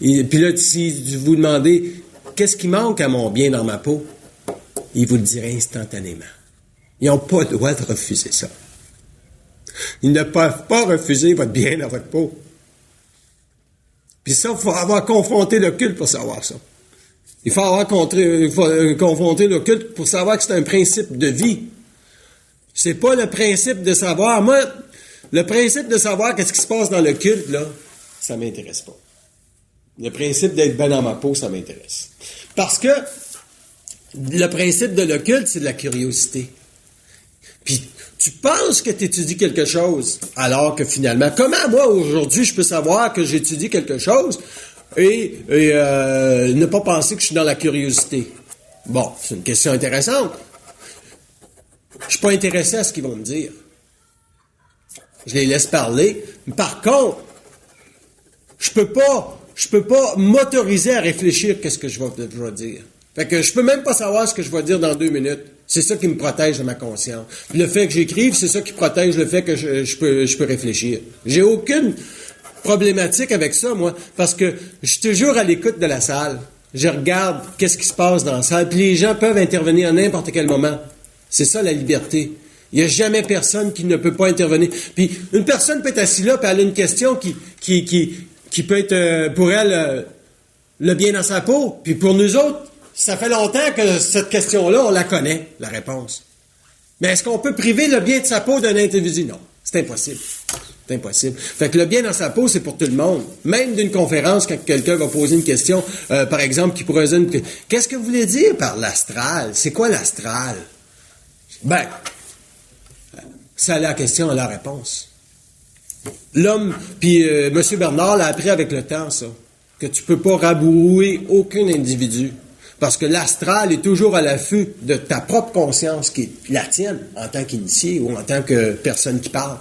Et puis là, si vous demandez qu'est-ce qui manque à mon bien dans ma peau? Ils vous le diraient instantanément. Ils n'ont pas le droit de refuser ça. Ils ne peuvent pas refuser votre bien dans votre peau. Puis ça, il faut avoir confronté l'occulte pour savoir ça. Il faut avoir confronté l'occulte pour savoir que c'est un principe de vie. C'est pas le principe de savoir. Moi, le principe de savoir qu'est-ce qui se passe dans l'occulte, là, ça m'intéresse pas. Le principe d'être bien dans ma peau, ça m'intéresse. Parce que le principe de l'occulte, c'est de la curiosité. Puis, tu penses que tu étudies quelque chose, alors que finalement, comment moi, aujourd'hui, je peux savoir que j'étudie quelque chose et ne pas penser que je suis dans la curiosité? Bon, c'est une question intéressante. Je suis pas intéressé à ce qu'ils vont me dire. Je les laisse parler. Par contre, je peux pas m'autoriser à réfléchir qu'est-ce que je vais dire. Fait que je peux même pas savoir ce que je vais dire dans 2 minutes. C'est ça qui me protège de ma conscience. Puis le fait que j'écrive, c'est ça qui protège le fait que je peux réfléchir. J'ai aucune problématique avec ça, moi, parce que je suis toujours à l'écoute de la salle. Je regarde qu'est-ce qui se passe dans la salle, puis les gens peuvent intervenir à n'importe quel moment. C'est ça la liberté. Il n'y a jamais personne qui ne peut pas intervenir. Puis une personne peut être assise là, puis elle a une question qui peut être pour elle le bien dans sa peau. Puis pour nous autres, ça fait longtemps que cette question-là, on la connaît, la réponse. Mais est-ce qu'on peut priver le bien de sa peau d'un individu? Non, c'est impossible. C'est impossible. Fait que le bien dans sa peau, c'est pour tout le monde. Même d'une conférence, quand quelqu'un va poser une question, par exemple, qui pourrait dire, qu'est-ce que vous voulez dire par l'astral? C'est quoi l'astral? Ben, ça a la question, a la réponse. L'homme, puis M. Bernard l'a appris avec le temps, ça, que tu peux pas rabouer aucun individu. Parce que l'astral est toujours à l'affût de ta propre conscience, qui est la tienne, en tant qu'initié ou en tant que personne qui parle.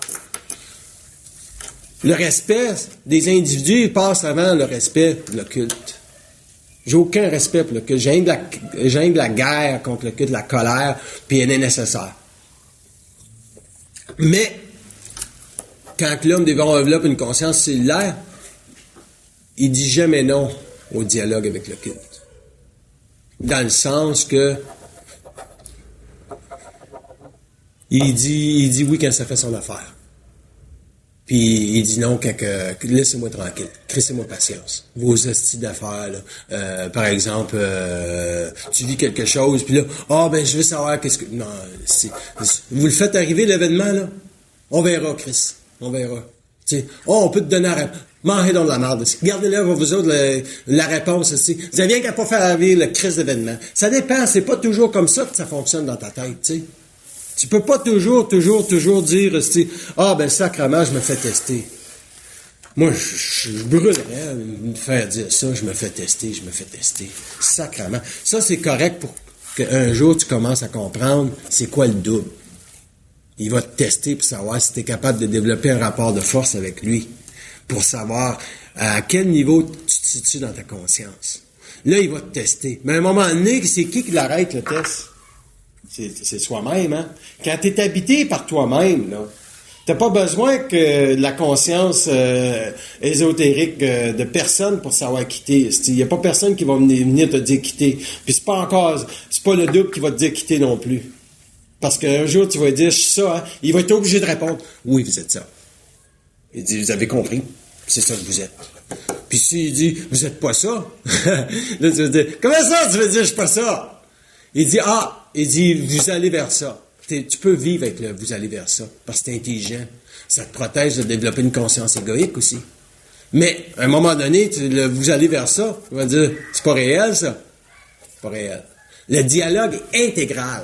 Le respect des individus passe avant le respect de l'occulte. J'ai aucun respect pour l'occulte. J'ai de la guerre contre l'occulte, de la colère, puis elle est nécessaire. Mais, quand l'homme développe une conscience cellulaire, il dit jamais non au dialogue avec l'occulte. Dans le sens que il dit oui quand ça fait son affaire. Puis il dit non quand laissez-moi tranquille, crissez-moi patience. Vos hosties d'affaires, là. Par exemple, tu vis quelque chose, puis là, je veux savoir qu'est-ce que. Non, vous le faites arriver l'événement, là. On verra, Chris. On verra. Tu sais, on peut te donner la réponse. Mangez dans de la merde. Gardez-le pour vous autres la réponse aussi. Vous avez rien qu'à pas faire arriver le crise d'événement. Ça dépend. C'est pas toujours comme ça que ça fonctionne dans ta tête, tu sais. Tu peux pas toujours dire, sacrement, je me fais tester. Moi, je brûlerais me faire dire ça, je me fais tester. Sacrement. Ça, c'est correct pour qu'un jour tu commences à comprendre c'est quoi le double. Il va te tester pour savoir si tu es capable de développer un rapport de force avec lui. Pour savoir à quel niveau tu te situes dans ta conscience. Là, il va te tester. Mais à un moment donné, c'est qui l'arrête, le test? C'est soi-même, hein? Quand tu es habité par toi-même, là, t'as pas besoin que de la conscience ésotérique de personne pour savoir quitter. Il n'y a pas personne qui va venir te dire quitter. Puis c'est pas le double qui va te dire quitter non plus. Parce qu'un jour, tu vas dire, je suis ça, hein? Il va être obligé de répondre, oui, vous êtes ça. Il dit, vous avez compris, c'est ça que vous êtes. Puis s'il dit, vous êtes pas ça, là tu vas dire, comment ça tu veux dire, je suis pas ça? Il dit, vous allez vers ça. Tu peux vivre avec le vous allez vers ça, parce que t'es intelligent. Ça te protège de développer une conscience égoïque aussi. Mais, à un moment donné, vous allez vers ça, tu vas dire, c'est pas réel ça. C'est pas réel. Le dialogue est intégral,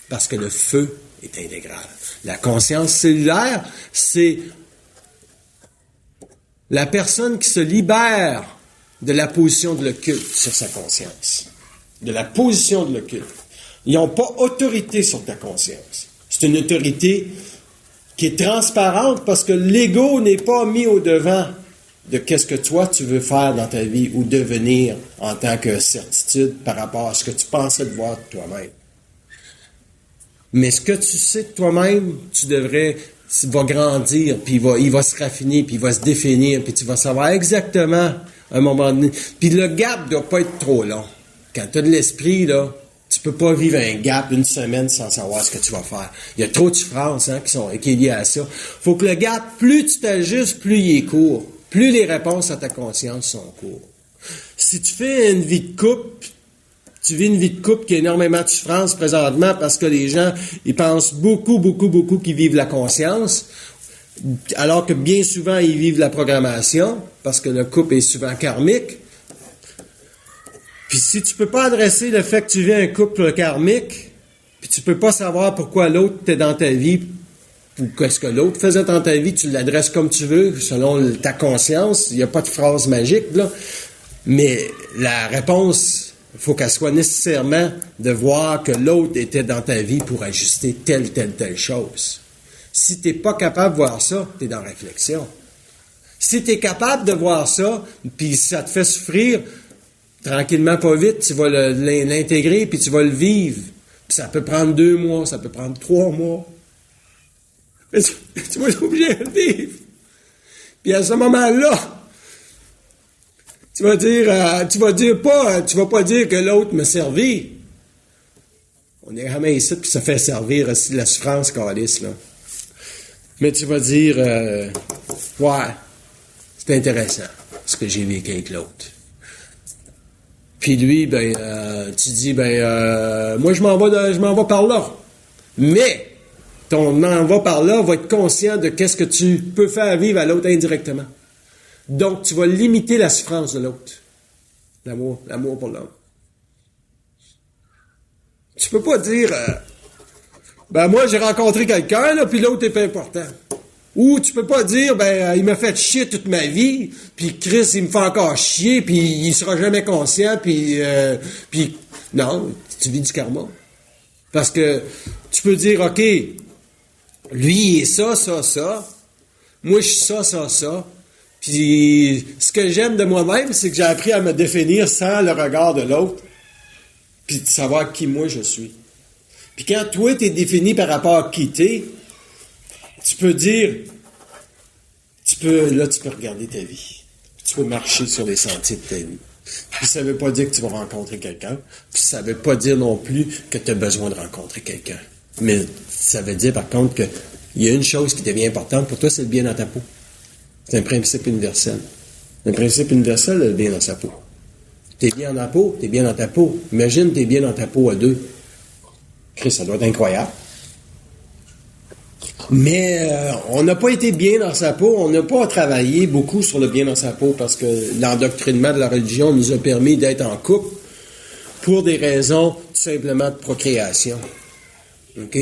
parce que le feu est intégral. La conscience cellulaire, c'est la personne qui se libère de la position de l'occulte sur sa conscience. De la position de l'occulte. Ils n'ont pas autorité sur ta conscience. C'est une autorité qui est transparente parce que l'ego n'est pas mis au devant de qu'est-ce que toi tu veux faire dans ta vie ou devenir en tant que certitude par rapport à ce que tu pensais devoir de toi-même. Mais ce que tu sais de toi-même, va grandir, puis il va se raffiner, puis il va se définir, puis tu vas savoir exactement à un moment donné. Puis le gap ne doit pas être trop long. Quand tu as de l'esprit, là, tu peux pas vivre un gap une semaine sans savoir ce que tu vas faire. Il y a trop de souffrances qui est liées à ça. Faut que le gap, plus tu t'ajustes, plus il est court. Plus les réponses à ta conscience sont courtes. Si tu fais une vie de couple, tu vis une vie de couple qui a énormément de souffrance présentement parce que les gens, ils pensent beaucoup qu'ils vivent la conscience, alors que bien souvent, ils vivent la programmation, parce que le couple est souvent karmique. Puis si tu peux pas adresser le fait que tu vis un couple karmique, puis tu peux pas savoir pourquoi l'autre était dans ta vie, ou qu'est-ce que l'autre faisait dans ta vie, tu l'adresses comme tu veux, selon ta conscience, il n'y a pas de phrase magique, là. Mais la réponse, il faut qu'elle soit nécessairement de voir que l'autre était dans ta vie pour ajuster telle chose. Si tu n'es pas capable de voir ça, tu es dans la réflexion. Si tu es capable de voir ça, puis ça te fait souffrir, tranquillement, pas vite, tu vas l'intégrer, puis tu vas le vivre. Puis ça peut prendre 2 mois, ça peut prendre 3 mois. Mais tu vas être obligé de vivre. Puis à ce moment-là, tu vas pas dire que l'autre m'a servi. On est jamais ici puis ça fait servir aussi la souffrance calice, là. Mais tu vas dire, ouais, c'est intéressant ce que j'ai vécu avec l'autre. Puis lui, tu dis, moi je m'en vais par là. Mais ton envoi par là va être conscient de qu'est-ce que tu peux faire vivre à l'autre indirectement. Donc, tu vas limiter la souffrance de l'autre. L'amour pour l'homme. Tu peux pas dire, moi, j'ai rencontré quelqu'un, là, puis l'autre est pas important. Ou tu peux pas dire, il m'a fait chier toute ma vie, puis Chris, il me fait encore chier, puis il sera jamais conscient, puis non, tu vis du karma. Parce que tu peux dire, OK, lui, il est ça. Moi, je suis ça. Puis ce que j'aime de moi-même, c'est que j'ai appris à me définir sans le regard de l'autre, puis de savoir qui moi je suis. Puis quand toi, tu es défini par rapport à qui t'es, tu peux dire, tu peux regarder ta vie. Tu peux marcher sur les sentiers de ta vie. Puis ça veut pas dire que tu vas rencontrer quelqu'un. Puis ça veut pas dire non plus que tu as besoin de rencontrer quelqu'un. Mais ça veut dire par contre que il y a une chose qui devient importante pour toi, c'est le bien dans ta peau. C'est un principe universel. Un principe universel, le bien dans sa peau. T'es bien dans ta peau, t'es bien dans ta peau. Imagine, t'es bien dans ta peau à deux. Christ, ça doit être incroyable. Mais on n'a pas été bien dans sa peau, on n'a pas travaillé beaucoup sur le bien dans sa peau parce que l'endoctrinement de la religion nous a permis d'être en couple pour des raisons tout simplement de procréation. OK?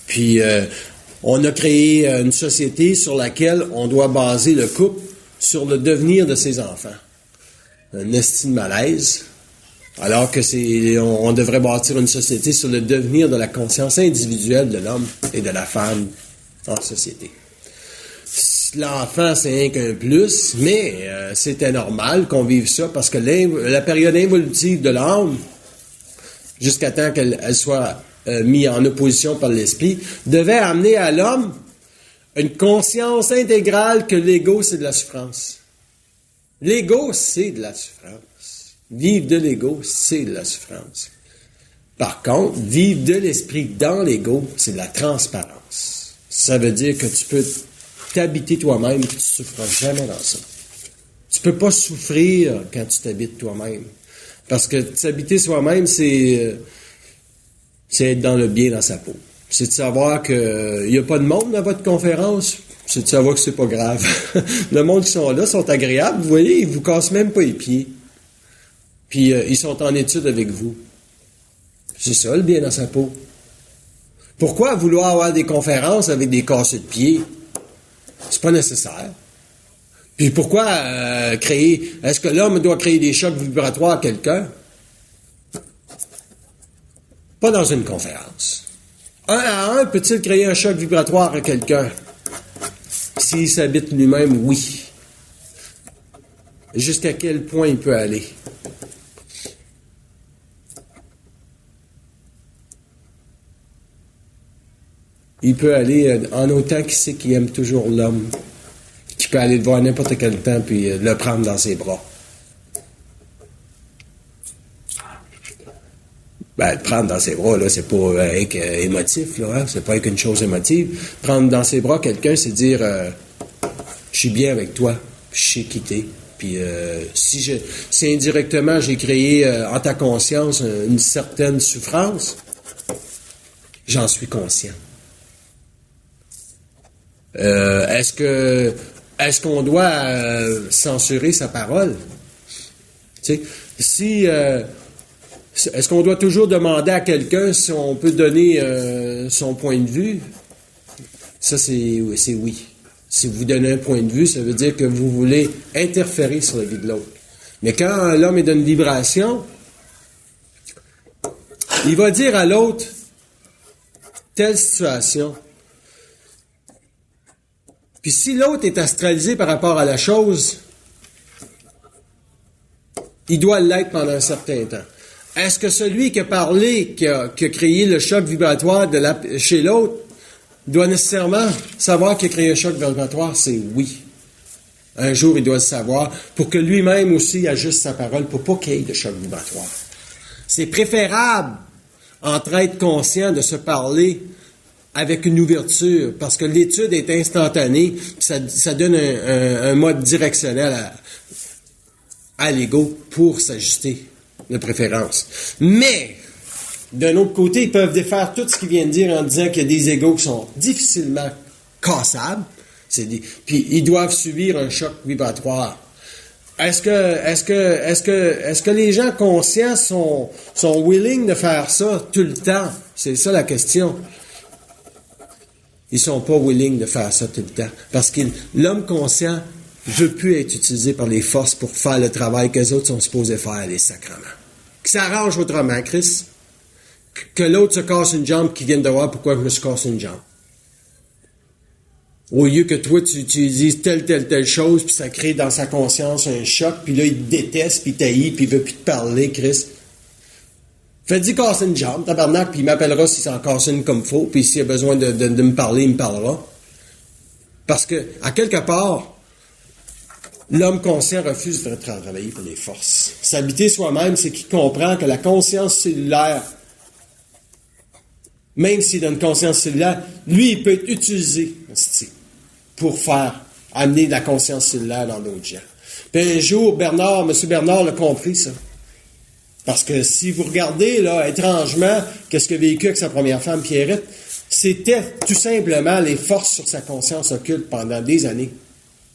Puis, on a créé une société sur laquelle on doit baser le couple sur le devenir de ses enfants. Un estime malaise, alors que on devrait bâtir une société sur le devenir de la conscience individuelle de l'homme et de la femme en société. L'enfant, c'est rien qu'un plus, mais c'était normal qu'on vive ça parce que la période involutive de l'âme, jusqu'à temps qu'elle soit mis en opposition par l'esprit, devait amener à l'homme une conscience intégrale que l'ego, c'est de la souffrance. L'ego, c'est de la souffrance. Vivre de l'ego, c'est de la souffrance. Par contre, vivre de l'esprit dans l'ego, c'est de la transparence. Ça veut dire que tu peux t'habiter toi-même et que tu ne souffras jamais dans ça. Tu peux pas souffrir quand tu t'habites toi-même. Parce que s'habiter soi-même, c'est être dans le bien dans sa peau. C'est de savoir qu'il n'y a pas de monde dans votre conférence. C'est de savoir que c'est pas grave. Le monde qui sont là sont agréables. Vous voyez, ils vous cassent même pas les pieds. Puis ils sont en étude avec vous. C'est ça, le bien dans sa peau. Pourquoi vouloir avoir des conférences avec des cassés de pieds? C'est pas nécessaire. Puis pourquoi est-ce que l'homme doit créer des chocs vibratoires à quelqu'un? Pas dans une conférence. Un à un, peut-il créer un choc vibratoire à quelqu'un? S'il s'habite lui-même, oui. Jusqu'à quel point il peut aller? Il peut aller en autant qu'il sait qu'il aime toujours l'homme, qu'il peut aller le voir à n'importe quel temps puis le prendre dans ses bras. Le prendre dans ses bras, là, c'est pas émotif, là, hein? C'est pas qu'une chose émotive. Prendre dans ses bras quelqu'un, c'est dire je suis bien avec toi, je sais qui t'es. Puis si indirectement j'ai créé en ta conscience une certaine souffrance, j'en suis conscient. Est-ce qu'on doit censurer sa parole? Tu sais, est-ce qu'on doit toujours demander à quelqu'un si on peut donner son point de vue? Ça, c'est oui. Si vous donnez un point de vue, ça veut dire que vous voulez interférer sur la vie de l'autre. Mais quand l'homme est dans une vibration, il va dire à l'autre telle situation. Puis si l'autre est astralisé par rapport à la chose, il doit l'être pendant un certain temps. Est-ce que celui qui a parlé, qui a créé le choc vibratoire chez l'autre, doit nécessairement savoir qu'il a créé un choc vibratoire? C'est oui. Un jour, il doit le savoir pour que lui-même aussi ajuste sa parole pour pas qu'il y ait de choc vibratoire. C'est préférable, entre être conscient de se parler avec une ouverture, parce que l'étude est instantanée, ça donne un mode directionnel à l'ego pour s'ajuster de préférence. Mais, d'un autre côté, ils peuvent défaire tout ce qu'ils viennent de dire en disant qu'il y a des égos qui sont difficilement cassables. Puis ils doivent subir un choc vibratoire. Est-ce que les gens conscients sont willing de faire ça tout le temps? C'est ça la question. Ils sont pas willing de faire ça tout le temps. Parce que l'homme conscient veut plus être utilisé par les forces pour faire le travail que les autres sont supposés faire, les sacrements. Que ça arrange autrement, Chris. Que l'autre se casse une jambe, qu'il vienne de voir pourquoi je me suis cassé une jambe. Au lieu que toi, tu dises telle chose, puis ça crée dans sa conscience un choc, puis là, il te déteste, puis il t'haït, puis il veut plus te parler, Chris. Fais-y casser une jambe, tabarnak, puis il m'appellera s'il s'en casse une comme faut, puis s'il a besoin de me parler, il me parlera. Parce que, à quelque part, l'homme conscient refuse de travailler pour les forces. S'habiter soi-même, c'est qu'il comprend que la conscience cellulaire, même s'il a une conscience cellulaire, lui, il peut être utilisé pour amener de la conscience cellulaire dans d'autres gens. Puis un jour, M. Bernard l'a compris, ça. Parce que si vous regardez, là, étrangement, qu'est-ce qu'il a vécu avec sa première femme, Pierrette, c'était tout simplement les forces sur sa conscience occulte pendant des années.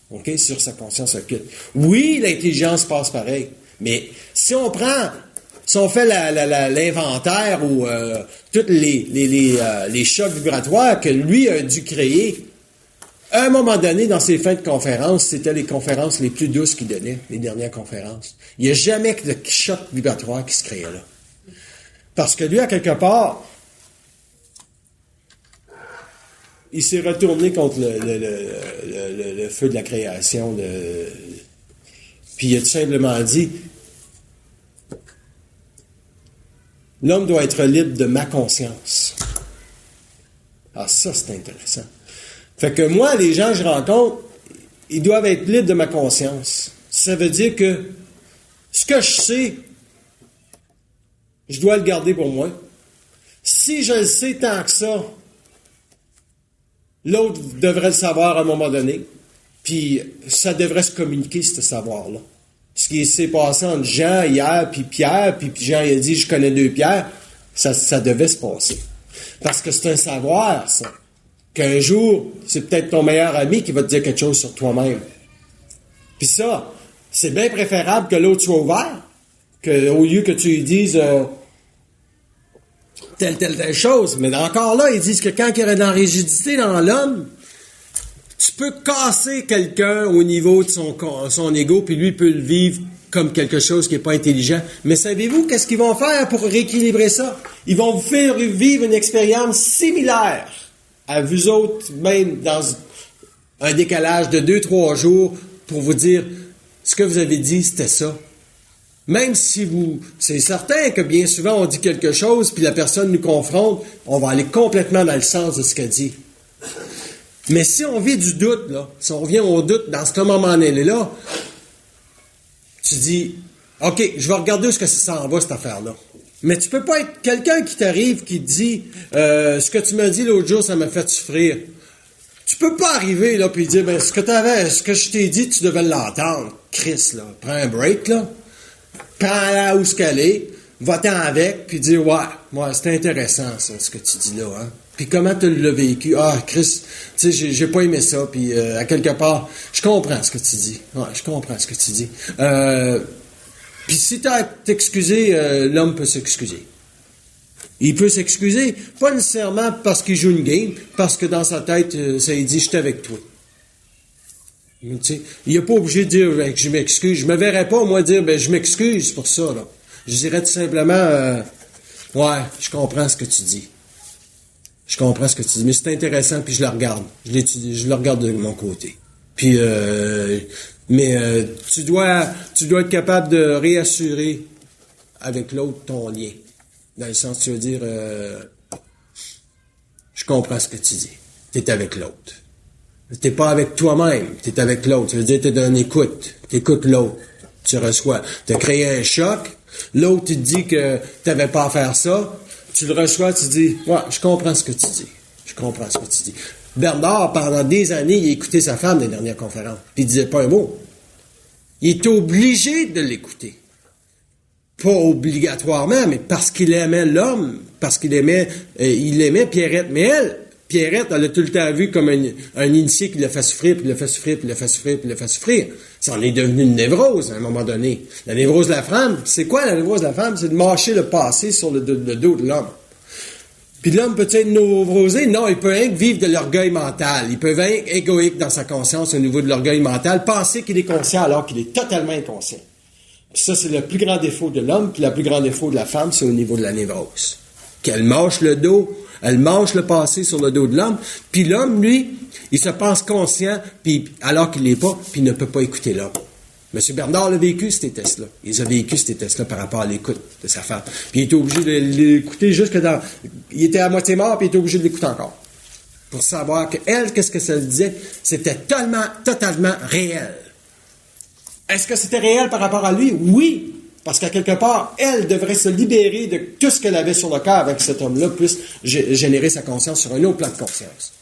OK? Sur sa conscience occulte. Oui, l'intelligence passe pareil. Mais si on fait l'inventaire ou tous les chocs vibratoires que lui a dû créer, à un moment donné, dans ses fins de conférences, c'était les conférences les plus douces qu'il donnait, les dernières conférences. Il n'y a jamais que de choc vibratoire qui se créait là. Parce que lui, à quelque part, il s'est retourné contre le feu de la création. Puis il a tout simplement dit, l'homme doit être libre de ma conscience. Ah, ça, c'est intéressant. Fait que moi, les gens que je rencontre, ils doivent être libres de ma conscience. Ça veut dire que ce que je sais, je dois le garder pour moi. Si je le sais tant que ça, l'autre devrait le savoir à un moment donné. Puis ça devrait se communiquer, ce savoir-là. Ce qui s'est passé entre Jean hier, puis Pierre, puis Jean il a dit « je connais deux Pierre », ça devait se passer. Parce que c'est un savoir, ça. Qu'un jour, c'est peut-être ton meilleur ami qui va te dire quelque chose sur toi-même. Puis ça, c'est bien préférable que l'autre soit ouvert, qu'au lieu que tu lui dises telle chose. Mais encore là, ils disent que quand il y aurait de la rigidité dans l'homme, tu peux casser quelqu'un au niveau de son ego, puis lui peut le vivre comme quelque chose qui n'est pas intelligent. Mais savez-vous qu'est-ce qu'ils vont faire pour rééquilibrer ça? Ils vont vous faire vivre une expérience similaire à vous autres, même dans un décalage de 2-3 jours, pour vous dire, ce que vous avez dit, c'était ça. Même si c'est certain que bien souvent on dit quelque chose, puis la personne nous confronte, on va aller complètement dans le sens de ce qu'elle dit. Mais si on vit du doute, là, si on revient au doute dans ce moment-là, tu dis, OK, je vais regarder où est-ce que ça s'en va, cette affaire-là. Mais tu peux pas être quelqu'un qui t'arrive, qui te dit, ce que tu m'as dit l'autre jour, ça m'a fait souffrir. Tu peux pas arriver, là, puis dire, ce que je t'ai dit, tu devais l'entendre. Chris, là, prends un break, là. Prends-la où ce qu'elle est, va-t'en avec, puis dis, ouais, c'est intéressant, ça, ce que tu dis là, hein. Puis comment tu l'as vécu? Ah, Chris, tu sais, j'ai pas aimé ça, puis à quelque part, je comprends ce que tu dis. Ouais, je comprends ce que tu dis. Puis si tu as à t'excuser, l'homme peut s'excuser. Il peut s'excuser, pas nécessairement parce qu'il joue une game, parce que dans sa tête, ça lui dit « je suis avec toi ». Tu sais, il n'est pas obligé de dire que je m'excuse. Je me verrais pas, moi, dire je m'excuse pour ça, là. Je dirais tout simplement ouais, je comprends ce que tu dis. Je comprends ce que tu dis, mais c'est intéressant, puis je le regarde. Je l'étudie, je le regarde de mon côté. Puis, tu dois être capable de réassurer avec l'autre ton lien. Dans le sens, tu veux dire, je comprends ce que tu dis. Tu es avec l'autre. Tu n'es pas avec toi-même, tu es avec l'autre. Ça veut dire que tu es dans l'écoute. Tu écoutes l'autre. Tu reçois. Tu as créé un choc. L'autre, tu te dit que tu n'avais pas à faire ça. Tu le reçois, tu te dis, ouais, je comprends ce que tu dis. Je comprends ce que tu dis. Bernard, pendant des années, il a écouté sa femme dans les dernières conférences. Puis il disait pas un mot. Il était obligé de l'écouter. pas obligatoirement, mais parce qu'il aimait l'homme, parce qu'il aimait, il aimait Pierrette. Mais elle, Pierrette, elle a tout le temps vu comme un initié qui l'a fait souffrir, puis l'a fait souffrir, puis l'a fait souffrir, puis l'a fait souffrir. Ça en est devenu une névrose à un moment donné. La névrose de la femme, c'est quoi la névrose de la femme? C'est de mâcher le passé sur le dos de l'homme. Puis l'homme peut être névrosé? Non, il peut vivre de l'orgueil mental. Il peut être égoïque dans sa conscience au niveau de l'orgueil mental, penser qu'il est conscient alors qu'il est totalement inconscient. Puis ça, c'est le plus grand défaut de l'homme, puis le plus grand défaut de la femme, c'est au niveau de la névrose. Qu'elle mâche le dos, elle mâche le passé sur le dos de l'homme, puis l'homme, lui, il se pense conscient, puis alors qu'il l'est pas, puis il ne peut pas écouter l'homme. M. Bernard l'a vécu, ces tests-là. Il a vécu ces tests-là par rapport à l'écoute de sa femme. Puis il était obligé de l'écouter jusque dans... Il était à moitié mort, puis il était obligé de l'écouter encore. Pour savoir qu'elle, qu'est-ce que ça disait? C'était totalement réel. Est-ce que c'était réel par rapport à lui? Oui. Parce qu'à quelque part, elle devrait se libérer de tout ce qu'elle avait sur le cœur avec que cet homme-là puisse générer sa conscience sur un autre plan de conscience.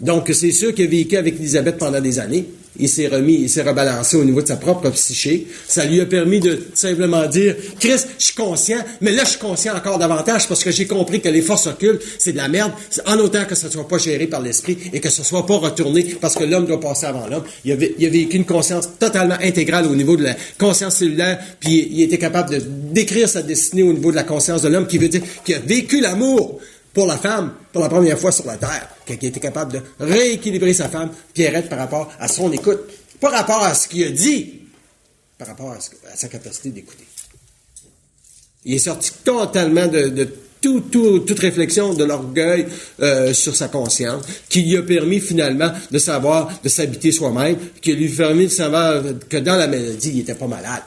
Donc, c'est sûr qu'il a vécu avec Élisabeth pendant des années. Il s'est rebalancé au niveau de sa propre psyché. Ça lui a permis de simplement dire, Christ, je suis conscient, mais là, je suis conscient encore davantage parce que j'ai compris que les forces occultes, c'est de la merde, en autant que ça ne soit pas géré par l'esprit et que ce ne soit pas retourné parce que l'homme doit passer avant l'homme. Il a vécu une conscience totalement intégrale au niveau de la conscience cellulaire, puis il était capable de décrire sa destinée au niveau de la conscience de l'homme, qui veut dire qu'il a vécu l'amour pour la femme, pour la première fois sur la terre, qui était capable de rééquilibrer sa femme, Pierrette, par rapport à son écoute, pas par rapport à ce qu'il a dit, par rapport à sa capacité d'écouter. Il est sorti totalement de toute réflexion de l'orgueil sur sa conscience, qui lui a permis finalement de savoir, de s'habiter soi-même, qui lui a permis de savoir que dans la maladie, il n'était pas malade.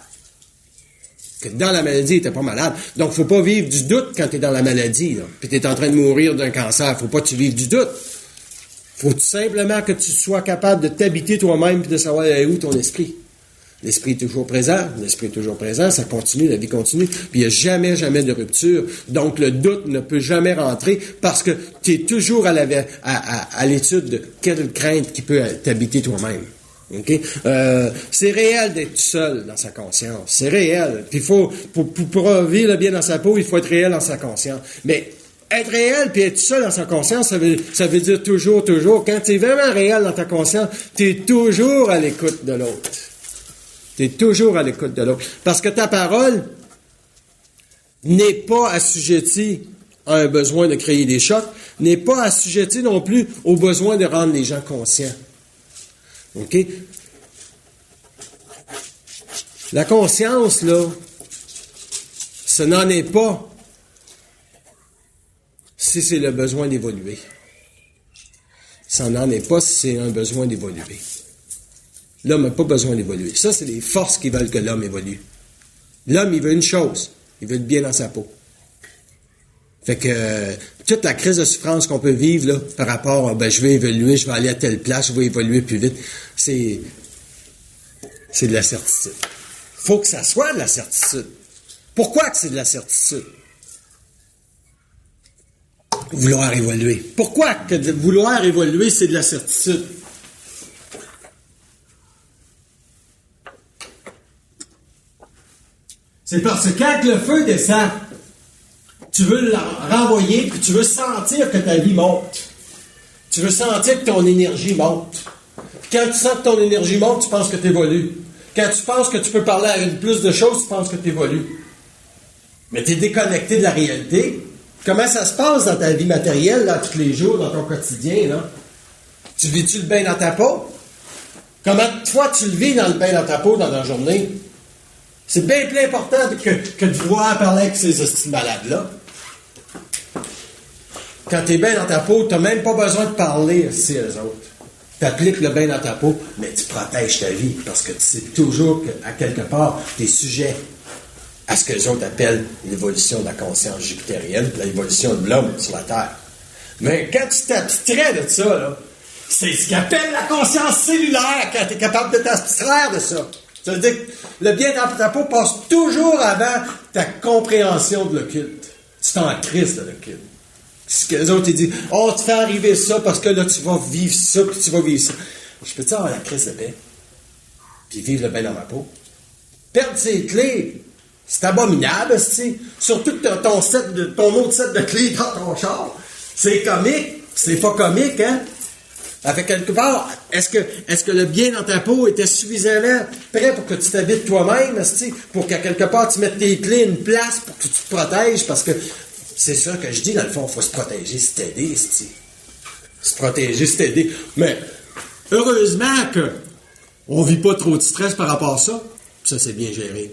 Que dans la maladie, il n'était pas malade. Donc, il ne faut pas vivre du doute quand tu es dans la maladie, là, puis tu es en train de mourir d'un cancer. Il ne faut pas que tu vives du doute. Il faut tout simplement que tu sois capable de t'habiter toi-même et de savoir où ton esprit. L'esprit est toujours présent. L'esprit est toujours présent. Ça continue, la vie continue. Puis il n'y a jamais de rupture. Donc, le doute ne peut jamais rentrer parce que tu es toujours à l'étude de quelle crainte qui peut t'habiter toi-même. Okay? C'est réel d'être seul dans sa conscience. C'est réel. Puis pour vivre bien dans sa peau, il faut être réel dans sa conscience. Mais être réel puis être seul dans sa conscience, ça veut dire toujours. Quand tu es vraiment réel dans ta conscience, tu es toujours à l'écoute de l'autre. Tu es toujours à l'écoute de l'autre. Parce que ta parole n'est pas assujettie à un besoin de créer des chocs, n'est pas assujettie non plus au besoin de rendre les gens conscients. OK? La conscience, là, ce n'en est pas si c'est le besoin d'évoluer. Ça n'en est pas si c'est un besoin d'évoluer. L'homme n'a pas besoin d'évoluer. Ça, c'est les forces qui veulent que l'homme évolue. L'homme, il veut une chose. Il veut être bien dans sa peau. Fait que toute la crise de souffrance qu'on peut vivre là, par rapport à je vais évoluer, je vais aller à telle place, je vais évoluer plus vite, c'est de la certitude. Il faut que ça soit de la certitude. Pourquoi que c'est de la certitude? Vouloir évoluer. Pourquoi que de vouloir évoluer, c'est de la certitude? C'est parce que quand le feu descend, tu veux le renvoyer, puis tu veux sentir que ta vie monte. Tu veux sentir que ton énergie monte. Puis quand tu sens que ton énergie monte, tu penses que tu évolues. Quand tu penses que tu peux parler à plus de choses, tu penses que tu évolues. Mais tu es déconnecté de la réalité. Comment ça se passe dans ta vie matérielle, là, tous les jours, dans ton quotidien, là? Tu vis-tu le bain dans ta peau? Comment toi, tu le vis dans le bain dans ta peau dans ta journée? C'est bien plus important que de vouloir parler avec ces hosties malades-là. Quand tu es bien dans ta peau, tu n'as même pas besoin de parler aussi aux autres. Tu appliques le bain dans ta peau, mais tu protèges ta vie parce que tu sais toujours qu'à quelque part, tu es sujet à ce que les autres appellent l'évolution de la conscience jupitérienne, l'évolution de l'homme sur la Terre. Mais quand tu t'abstrais de ça, là, c'est ce qu'ils appellent la conscience cellulaire quand tu es capable de t'abstraire de ça. Ça veut dire que le bien dans ta peau passe toujours avant ta compréhension de l'occulte. Tu t'en crises de l'occulte. Ce que les autres ils disent, tu fais arriver ça parce que là tu vas vivre ça, puis tu vas vivre ça. Je peux-tu avoir la crise de paix? Puis vivre le bain dans ma peau? Perdre ses clés. C'est abominable, c'est surtout que ton autre set de clés dans ton char. C'est comique. C'est pas comique, hein? Avec quelque part, est-ce que le bien dans ta peau était suffisamment prêt pour que tu t'habites toi-même, pour qu'à quelque part tu mettes tes clés à une place pour que tu te protèges? Parce que c'est ça que je dis, dans le fond, il faut se protéger, c'est t'aider, se protéger, c'est t'aider. Mais heureusement que on vit pas trop de stress par rapport à ça. Ça, c'est bien géré.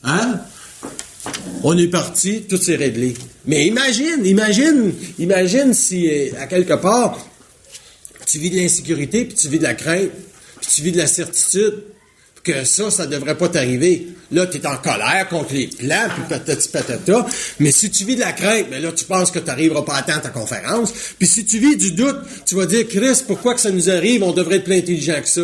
Hein? On est parti, tout s'est réglé. Mais imagine si, à quelque part, tu vis de l'insécurité, puis tu vis de la crainte, puis tu vis de la certitude que ça devrait pas t'arriver. Là, tu es en colère contre les plans, puis patati patata. Mais si tu vis de la crainte, ben là, tu penses que tu n'arriveras pas à temps à ta conférence. Puis si tu vis du doute, tu vas dire, Christ, pourquoi que ça nous arrive? On devrait être plus intelligent que ça.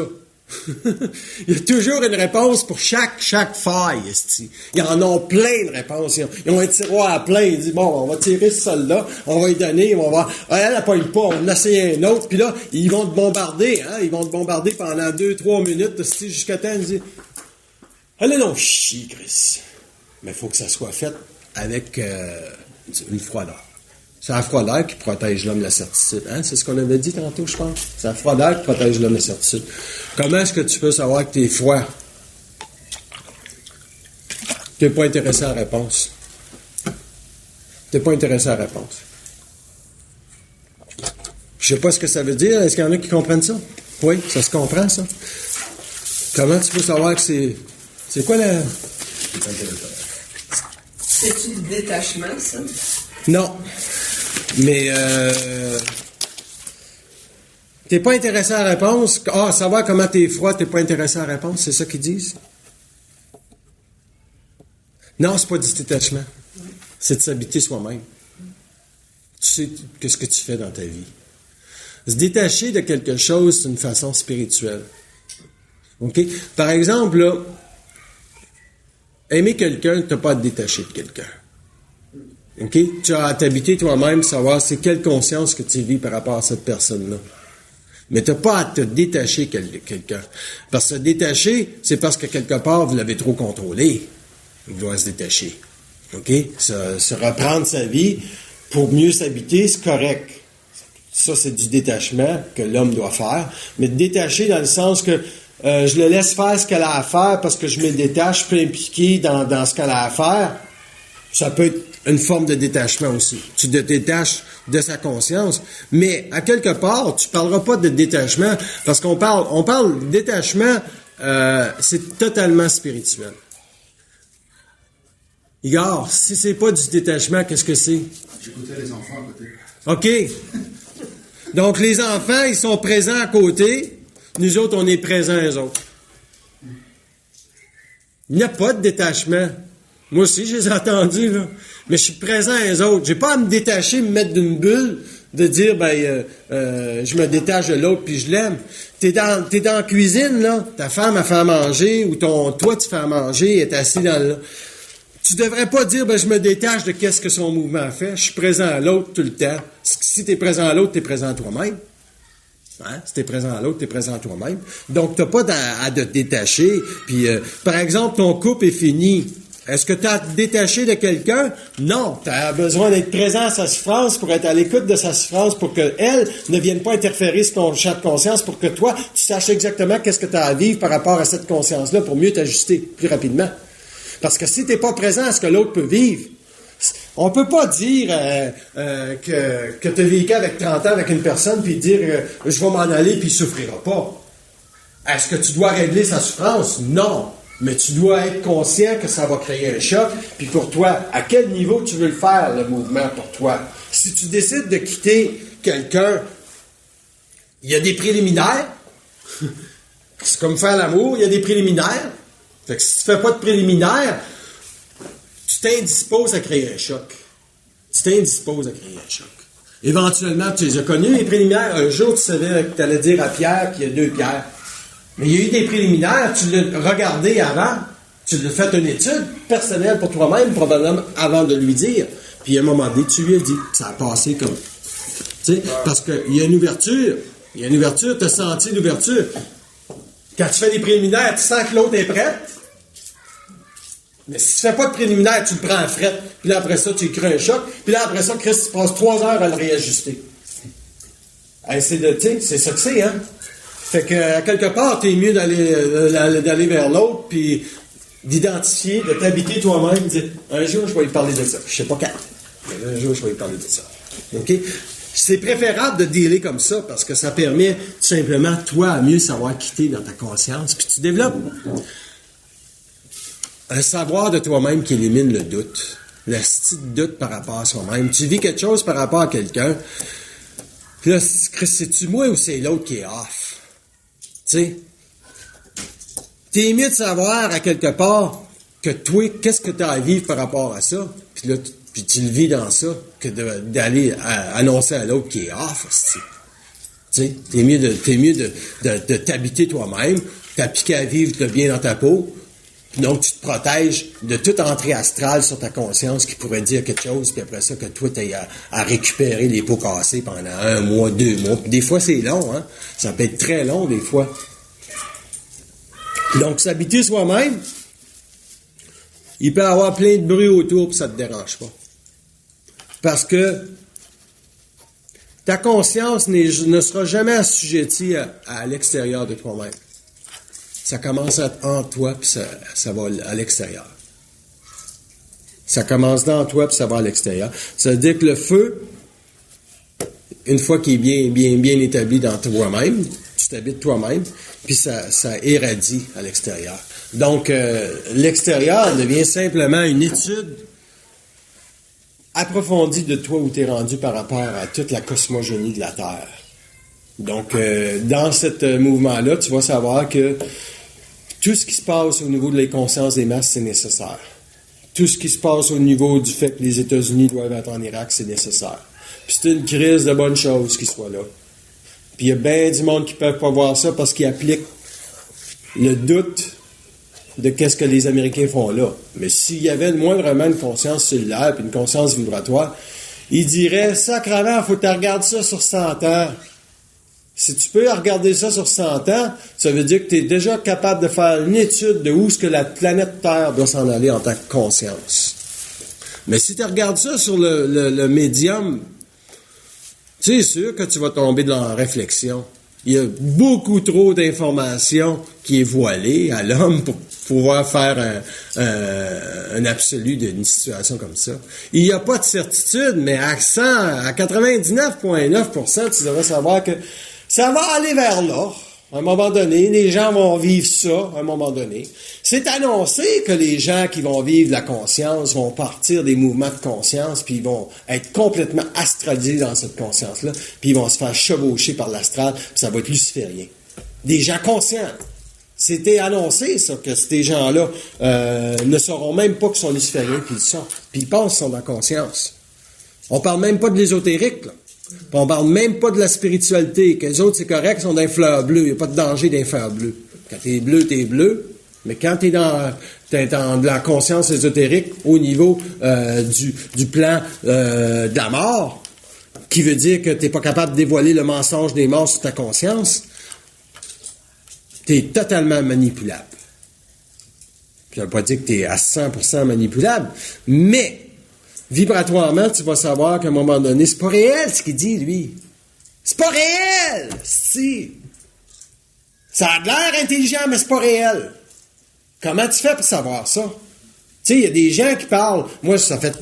Il y a toujours une réponse pour chaque faille, esti. Ils en ont plein de réponses. Ils ont un tiroir à plein. Ils disent, bon, on va tirer celle-là, on va y donner, on va voir. Ah, elle n'a pas eu pas, on en essaye un autre. Puis là, ils vont te bombarder, hein. Ils vont te bombarder pendant 2-3 minutes, esti, jusqu'à temps, ils disent, allez non, chier, Chris. Mais il faut que ça soit fait avec une froideur. C'est la froideur qui protège l'homme de la certitude. Hein? C'est ce qu'on avait dit tantôt, je pense. C'est la froideur qui protège l'homme de la certitude. Comment est-ce que tu peux savoir que tu es froid? Tu n'es pas intéressé à la réponse. Tu n'es pas intéressé à la réponse. Je ne sais pas ce que ça veut dire. Est-ce qu'il y en a qui comprennent ça? Oui, ça se comprend, ça. Comment tu peux savoir que c'est... C'est quoi la... C'est-tu du détachement, ça? Non. Mais t'es pas intéressé à la réponse. Ah, savoir comment t'es froid, t'es pas intéressé à la réponse, c'est ça qu'ils disent? Non, c'est pas du détachement. C'est de s'habiter soi-même. Tu sais qu'est-ce que tu fais dans ta vie. Se détacher de quelque chose, c'est une façon spirituelle. OK? Par exemple, là, aimer quelqu'un, t'as pas à te détacher de quelqu'un. OK? Tu as à t'habiter toi-même, savoir c'est quelle conscience que tu vis par rapport à cette personne-là. Mais tu n'as pas à te détacher de quelqu'un. Parce que se détacher, c'est parce que quelque part, vous l'avez trop contrôlé. Il doit se détacher. OK? Se reprendre sa vie pour mieux s'habiter, c'est correct. Ça, c'est du détachement que l'homme doit faire. Mais détacher dans le sens que je le laisse faire ce qu'elle a à faire parce que je me détache, je peux impliquer dans ce qu'elle a à faire. Ça peut être une forme de détachement aussi. Tu te détaches de sa conscience. Mais, à quelque part, tu ne parleras pas de détachement parce on parle de détachement, c'est totalement spirituel. Igor, si c'est pas du détachement, qu'est-ce que c'est? J'écoutais les enfants à côté. OK. Donc, les enfants, ils sont présents à côté. Nous autres, on est présents eux autres. Il n'y a pas de détachement. Moi aussi, je les ai entendus, là. Mais je suis présent à eux autres. J'ai pas à me détacher, me mettre d'une bulle, de dire, je me détache de l'autre puis je l'aime. T'es dans la cuisine, là. Ta femme a fait à manger ou toi, tu fais à manger, est assis dans le... Tu devrais pas dire, je me détache de qu'est-ce que son mouvement fait. Je suis présent à l'autre tout le temps. Si t'es présent à l'autre, t'es présent à toi-même. Hein? Si t'es présent à l'autre, t'es présent à toi-même. Donc, t'as pas à te détacher. Puis, par exemple, ton couple est fini. Est-ce que tu as à te détacher de quelqu'un? Non. Tu as besoin d'être présent à sa souffrance pour être à l'écoute de sa souffrance pour qu'elle ne vienne pas interférer sur ton champ de conscience pour que toi, tu saches exactement qu'est-ce que tu as à vivre par rapport à cette conscience-là pour mieux t'ajuster plus rapidement. Parce que si tu n'es pas présent à ce que l'autre peut vivre, on peut pas dire que tu as vécu avec 30 ans avec une personne puis dire je vais m'en aller puis il souffrira pas. Est-ce que tu dois régler sa souffrance? Non. Mais tu dois être conscient que ça va créer un choc. Puis pour toi, à quel niveau tu veux le faire, le mouvement, pour toi? Si tu décides de quitter quelqu'un, il y a des préliminaires. C'est comme faire l'amour, il y a des préliminaires. Fait que si tu ne fais pas de préliminaires, tu t'indisposes à créer un choc. Éventuellement, tu les as connus, les préliminaires. Un jour, tu savais que tu allais dire à Pierre qu'il y a 2 pierres. Mais il y a eu des préliminaires, tu l'as regardé avant, tu l'as fait une étude personnelle pour toi-même, probablement avant de lui dire. Puis à un moment donné, tu lui as dit, ça a passé comme... Tu sais, parce qu'il y a une ouverture, tu as senti l'ouverture. Quand tu fais des préliminaires, tu sens que l'autre est prête. Mais si tu fais pas de préliminaire, tu le prends en fret, puis là, après ça, tu écris un choc, puis là, après ça, Chris, tu passes 3 heures à le réajuster. Hey, c'est ça que c'est, hein? Fait que, à quelque part, t'es mieux d'aller vers l'autre, puis d'identifier, de t'habiter toi-même, de dire, un jour, je vais lui parler de ça. Je sais pas quand, mais un jour, je vais lui parler de ça. OK? C'est préférable de dealer comme ça, parce que ça permet, tout simplement, toi, à mieux savoir quitter dans ta conscience, puis tu développes un savoir de toi-même qui élimine le doute. Le petit doute par rapport à soi-même. Tu vis quelque chose par rapport à quelqu'un, puis là, c'est-tu moi ou c'est l'autre qui est off? Tu sais? T'es mieux de savoir, à quelque part, que toi, qu'est-ce que tu as à vivre par rapport à ça, puis là, puis tu le vis dans ça, que d'aller annoncer à l'autre qui est off, tu sais? T'es mieux de t'habiter toi-même, t'appliquer à vivre le bien dans ta peau. Donc, tu te protèges de toute entrée astrale sur ta conscience qui pourrait dire quelque chose, puis après ça, que toi, tu aies à récupérer les pots cassés pendant 1 mois, 2 mois. Puis des fois, c'est long, hein? Ça peut être très long, des fois. Donc, s'habiter soi-même, il peut y avoir plein de bruit autour, puis ça ne te dérange pas. Parce que ta conscience ne sera jamais assujettie à l'extérieur de toi-même. Ça commence en toi, puis ça va à l'extérieur. Ça commence dans toi, puis ça va à l'extérieur. Ça veut dire que le feu, une fois qu'il est bien établi dans toi-même, tu t'habites toi-même, puis ça irradie à l'extérieur. Donc, l'extérieur devient simplement une étude approfondie de toi où tu es rendu par rapport à toute la cosmogénie de la Terre. Donc, dans ce mouvement-là, tu vas savoir que tout ce qui se passe au niveau de la conscience des masses, c'est nécessaire. Tout ce qui se passe au niveau du fait que les États-Unis doivent être en Irak, c'est nécessaire. Puis c'est une crise de bonnes choses qui soit là. Puis il y a bien du monde qui ne peuvent pas voir ça parce qu'ils appliquent le doute de qu'est-ce que les Américains font là. Mais s'il y avait moindrement une conscience cellulaire puis une conscience vibratoire, ils diraient, sacrément, il faut que tu regardes ça sur 100 ans. Si tu peux regarder ça sur 100 ans, ça veut dire que tu es déjà capable de faire une étude de où est-ce que la planète Terre doit s'en aller en tant que conscience. Mais si tu regardes ça sur le médium, c'est sûr que tu vas tomber dans la réflexion. Il y a beaucoup trop d'informations qui est voilée à l'homme pour pouvoir faire un absolu d'une situation comme ça. Il n'y a pas de certitude, mais à 99,9%, tu devrais savoir que ça va aller vers là. À un moment donné, les gens vont vivre ça, à un moment donné. C'est annoncé que les gens qui vont vivre la conscience vont partir des mouvements de conscience, puis ils vont être complètement astralisés dans cette conscience-là, puis ils vont se faire chevaucher par l'astral, puis ça va être luciférien. Des gens conscients. C'était annoncé, ça, que ces gens-là ne sauront même pas qu'ils sont lucifériens, puis ils sont. Puis ils pensent qu'ils sont dans la conscience. On parle même pas de l'ésotérique, là. Puis on parle même pas de la spiritualité, que les autres, c'est correct, ils sont d'un fleur bleu. Il n'y a pas de danger d'un fleur bleu. Quand t'es bleu, t'es bleu. Mais quand t'es dans la conscience ésotérique au niveau du plan de la mort, qui veut dire que t'es pas capable de dévoiler le mensonge des morts sur ta conscience, t'es totalement manipulable. Je ne veux pas dire que t'es à 100% manipulable, mais vibratoirement, tu vas savoir qu'à un moment donné, c'est pas réel ce qu'il dit, lui. C'est pas réel! Si. Ça a l'air intelligent, mais c'est pas réel. Comment tu fais pour savoir ça? Tu sais, il y a des gens qui parlent. Moi, ça fait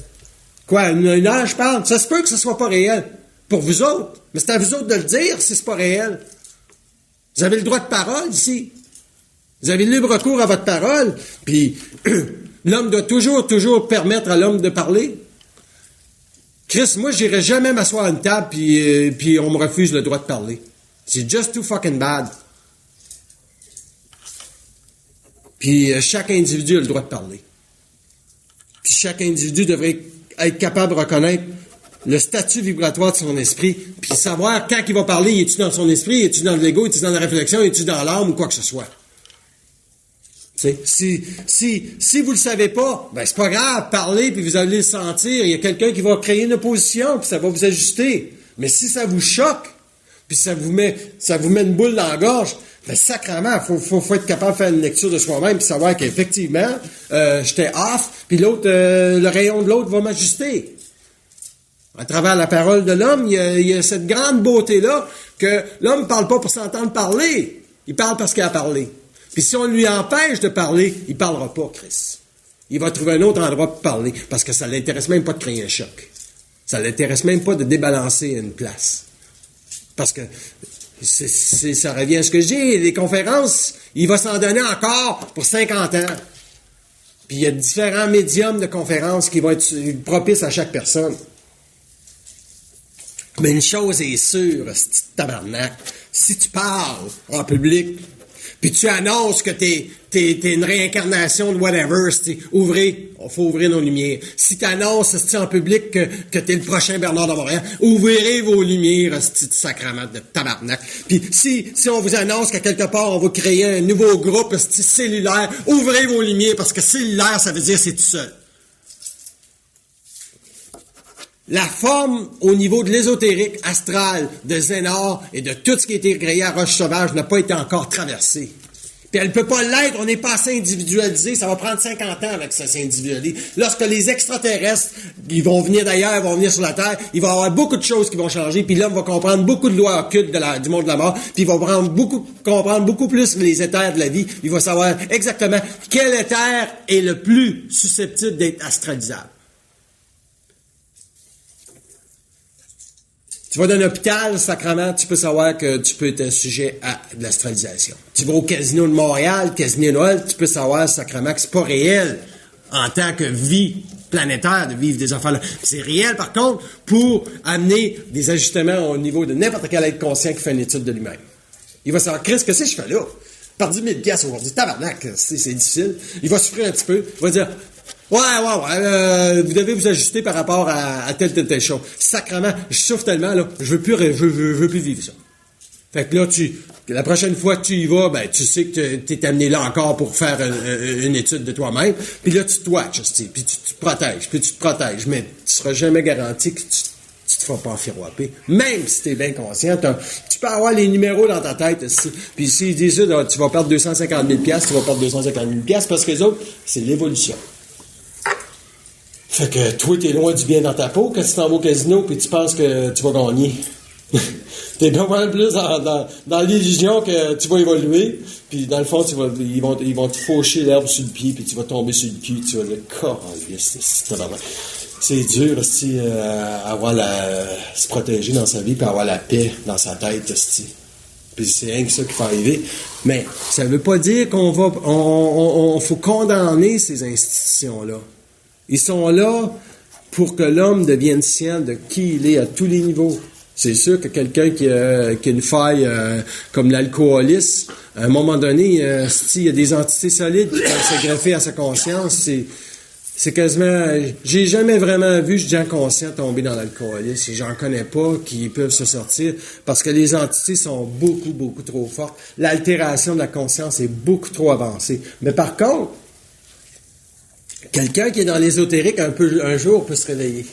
quoi, une heure je parle? Ça se peut que ce soit pas réel. Pour vous autres. Mais c'est à vous autres de le dire si c'est pas réel. Vous avez le droit de parole ici. Vous avez le libre cours à votre parole. Puis, l'homme doit toujours permettre à l'homme de parler. Chris, moi, j'irai jamais m'asseoir à une table puis on me refuse le droit de parler. C'est just too fucking bad. Puis chaque individu a le droit de parler. Puis chaque individu devrait être capable de reconnaître le statut vibratoire de son esprit, puis savoir quand il va parler, est-tu dans son esprit, est-tu dans l'ego, est-tu dans la réflexion, est-tu dans l'âme ou quoi que ce soit. Si vous le savez pas, ben c'est pas grave, parlez puis vous allez le sentir. Il y a quelqu'un qui va créer une opposition puis ça va vous ajuster. Mais si ça vous choque, puis ça vous met une boule dans la gorge, Mais sacrément, faut être capable de faire une lecture de soi-même puis savoir qu'effectivement, j'étais off, puis l'autre, le rayon de l'autre va m'ajuster. À travers la parole de l'homme, il y a cette grande beauté-là que l'homme ne parle pas pour s'entendre parler. Il parle parce qu'il a parlé. Puis si on lui empêche de parler, il ne parlera pas, Chris. Il va trouver un autre endroit pour parler parce que ça ne l'intéresse même pas de créer un choc. Ça ne l'intéresse même pas de débalancer une place. Parce que ça revient à ce que je dis, les conférences, il va s'en donner encore pour 50 ans. Puis il y a différents médiums de conférences qui vont être propices à chaque personne. Mais une chose est sûre, c'est tabarnak, si tu parles en public, puis tu annonces que t'es une réincarnation de whatever, faut ouvrir nos lumières. Si tu annonces en public que t'es le prochain Bernard de Montréal, ouvrez vos lumières, de sacrament de tabarnak. Puis si on vous annonce qu'à quelque part on va créer un nouveau groupe cellulaire, ouvrez vos lumières, parce que cellulaire, ça veut dire c'est tout seul. La forme au niveau de l'ésotérique, astral, de Zénar et de tout ce qui a été créé à Roche-Sauvage n'a pas été encore traversée. Puis elle ne peut pas l'être, on n'est pas assez individualisé, ça va prendre 50 ans avec ça s'individualiser. Lorsque les extraterrestres, ils vont venir d'ailleurs, vont venir sur la Terre, il va y avoir beaucoup de choses qui vont changer, puis l'homme va comprendre beaucoup de lois occultes du monde de la mort, puis il va comprendre beaucoup plus les éthers de la vie, il va savoir exactement quel éther est le plus susceptible d'être astralisable. Tu vas dans un hôpital, sacrément, tu peux savoir que tu peux être sujet à de l'astralisation. Tu vas au casino de Montréal, casino de Noël, tu peux savoir, sacrément, que c'est pas réel en tant que vie planétaire de vivre des affaires-là. C'est réel, par contre, pour amener des ajustements au niveau de n'importe quel être conscient qui fait une étude de lui-même. Il va savoir, Chris, qu'est-ce que je fais là? Par 10 000 piastres aujourd'hui, tabarnak, c'est difficile. Il va souffrir un petit peu, il va dire... Ouais, vous devez vous ajuster par rapport à telle chose. Sacrement, je souffre tellement, là, je veux plus vivre ça. Fait que là, la prochaine fois que tu y vas, ben, tu sais que t'es amené là encore pour faire une étude de toi-même, puis là, tu te watches, puis tu te protèges, mais tu seras jamais garanti que tu te feras pas enfiroiper. Même si t'es bien conscient, tu peux avoir les numéros dans ta tête, puis s'ils disent ça, tu vas perdre 250 000 $, tu vas perdre 250 000 $, parce que les autres, c'est l'évolution. Fait que toi, t'es loin du bien dans ta peau quand tu t'en vas au casino puis tu penses que tu vas gagner. T'es bien plus dans l'illusion que tu vas évoluer, puis dans le fond, ils vont te faucher l'herbe sur le pied, puis tu vas tomber sur le cul, tu vas dire, c'est dur aussi se protéger dans sa vie puis avoir la paix dans sa tête, puis c'est rien que ça qui va arriver. Mais ça veut pas dire qu'on faut condamner ces institutions-là. Ils sont là pour que l'homme devienne scient de qui il est à tous les niveaux. C'est sûr que quelqu'un qui a une faille comme l'alcoolisme, à un moment donné, il y a des entités solides qui peuvent se greffer à sa conscience. C'est quasiment... J'ai jamais vraiment vu de gens conscients tomber dans l'alcoolisme. J'en connais pas qui peuvent se sortir parce que les entités sont beaucoup, beaucoup trop fortes. L'altération de la conscience est beaucoup trop avancée. Mais par contre, quelqu'un qui est dans l'ésotérique un jour peut se réveiller.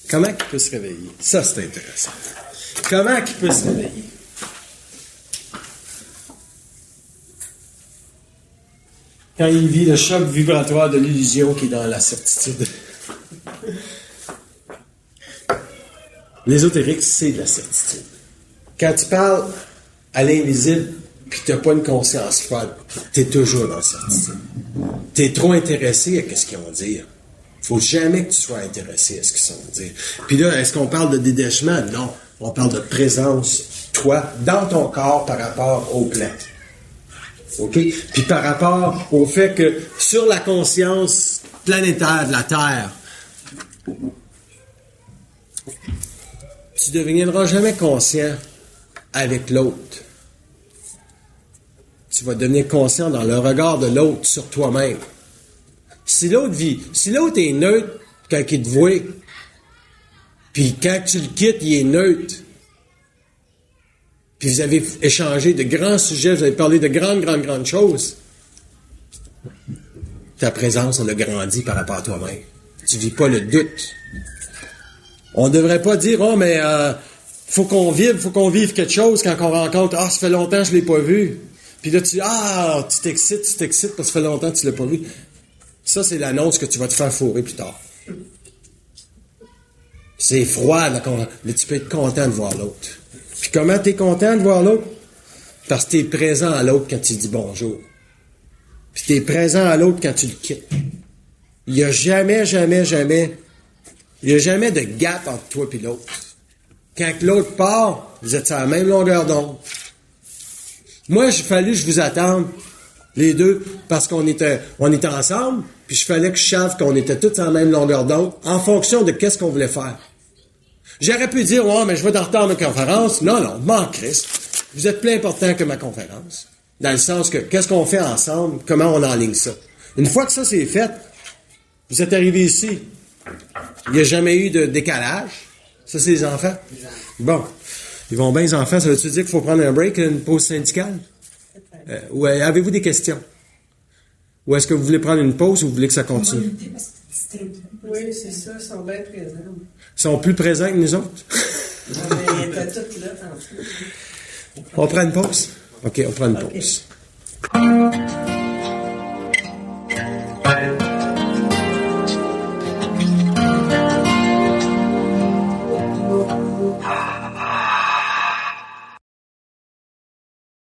Comment il peut se réveiller? Ça, c'est intéressant. Comment il peut se réveiller? Quand il vit le choc vibratoire de l'illusion qui est dans la certitude. L'ésotérique, c'est de la certitude. Quand tu parles à l'invisible, puis tu n'as pas une conscience folle, tu es toujours dans la certitude. Tu es trop intéressé à ce qu'ils vont dire. Il ne faut jamais que tu sois intéressé à ce qu'ils vont dire. Puis là, est-ce qu'on parle de détachement? Non. On parle de présence, toi, dans ton corps par rapport au plan. OK? Puis par rapport au fait que sur la conscience planétaire de la Terre, tu ne deviendras jamais conscient avec l'autre. Tu vas devenir conscient dans le regard de l'autre sur toi-même. Si l'autre est neutre quand il te voit, puis quand tu le quittes, il est neutre, puis vous avez échangé de grands sujets, vous avez parlé de grandes choses, ta présence, elle a grandi par rapport à toi-même. Tu vis pas le doute. On ne devrait pas dire, faut qu'on vive quelque chose quand on rencontre, ça fait longtemps que je l'ai pas vu. Puis là, tu t'excites parce que ça fait longtemps que tu l'as pas vu. Ça, c'est l'annonce que tu vas te faire fourrer plus tard. C'est froid, là, mais tu peux être content de voir l'autre. Puis comment tu es content de voir l'autre? Parce que tu es présent à l'autre quand tu dis bonjour. Puis tu es présent à l'autre quand tu le quittes. Il n'y a jamais de gap entre toi et l'autre. Quand l'autre part, vous êtes sur la même longueur d'onde. Moi, il fallait que je vous attende, les deux, parce qu'on était ensemble, puis il fallait que je sache qu'on était tous sur la même longueur d'onde, en fonction de qu'est-ce qu'on voulait faire. J'aurais pu dire, mais je vais être en retard à ma conférence. Non, m'en Christ. Vous êtes plus important que ma conférence. Dans le sens que, qu'est-ce qu'on fait ensemble, comment on enligne ça. Une fois que ça c'est fait, vous êtes arrivés ici. Il n'y a jamais eu de décalage. Ça, c'est les enfants. Bon. Ils vont bien, les enfants. Ça veut-tu dire qu'il faut prendre un break, une pause syndicale? Ou avez-vous des questions? Ou est-ce que vous voulez prendre une pause ou vous voulez que ça continue? Oui, c'est ça. Ils sont bien présents. Ils sont plus présents que nous autres? Ils étaient tous là, tantôt. On prend une pause? OK, on prend une pause.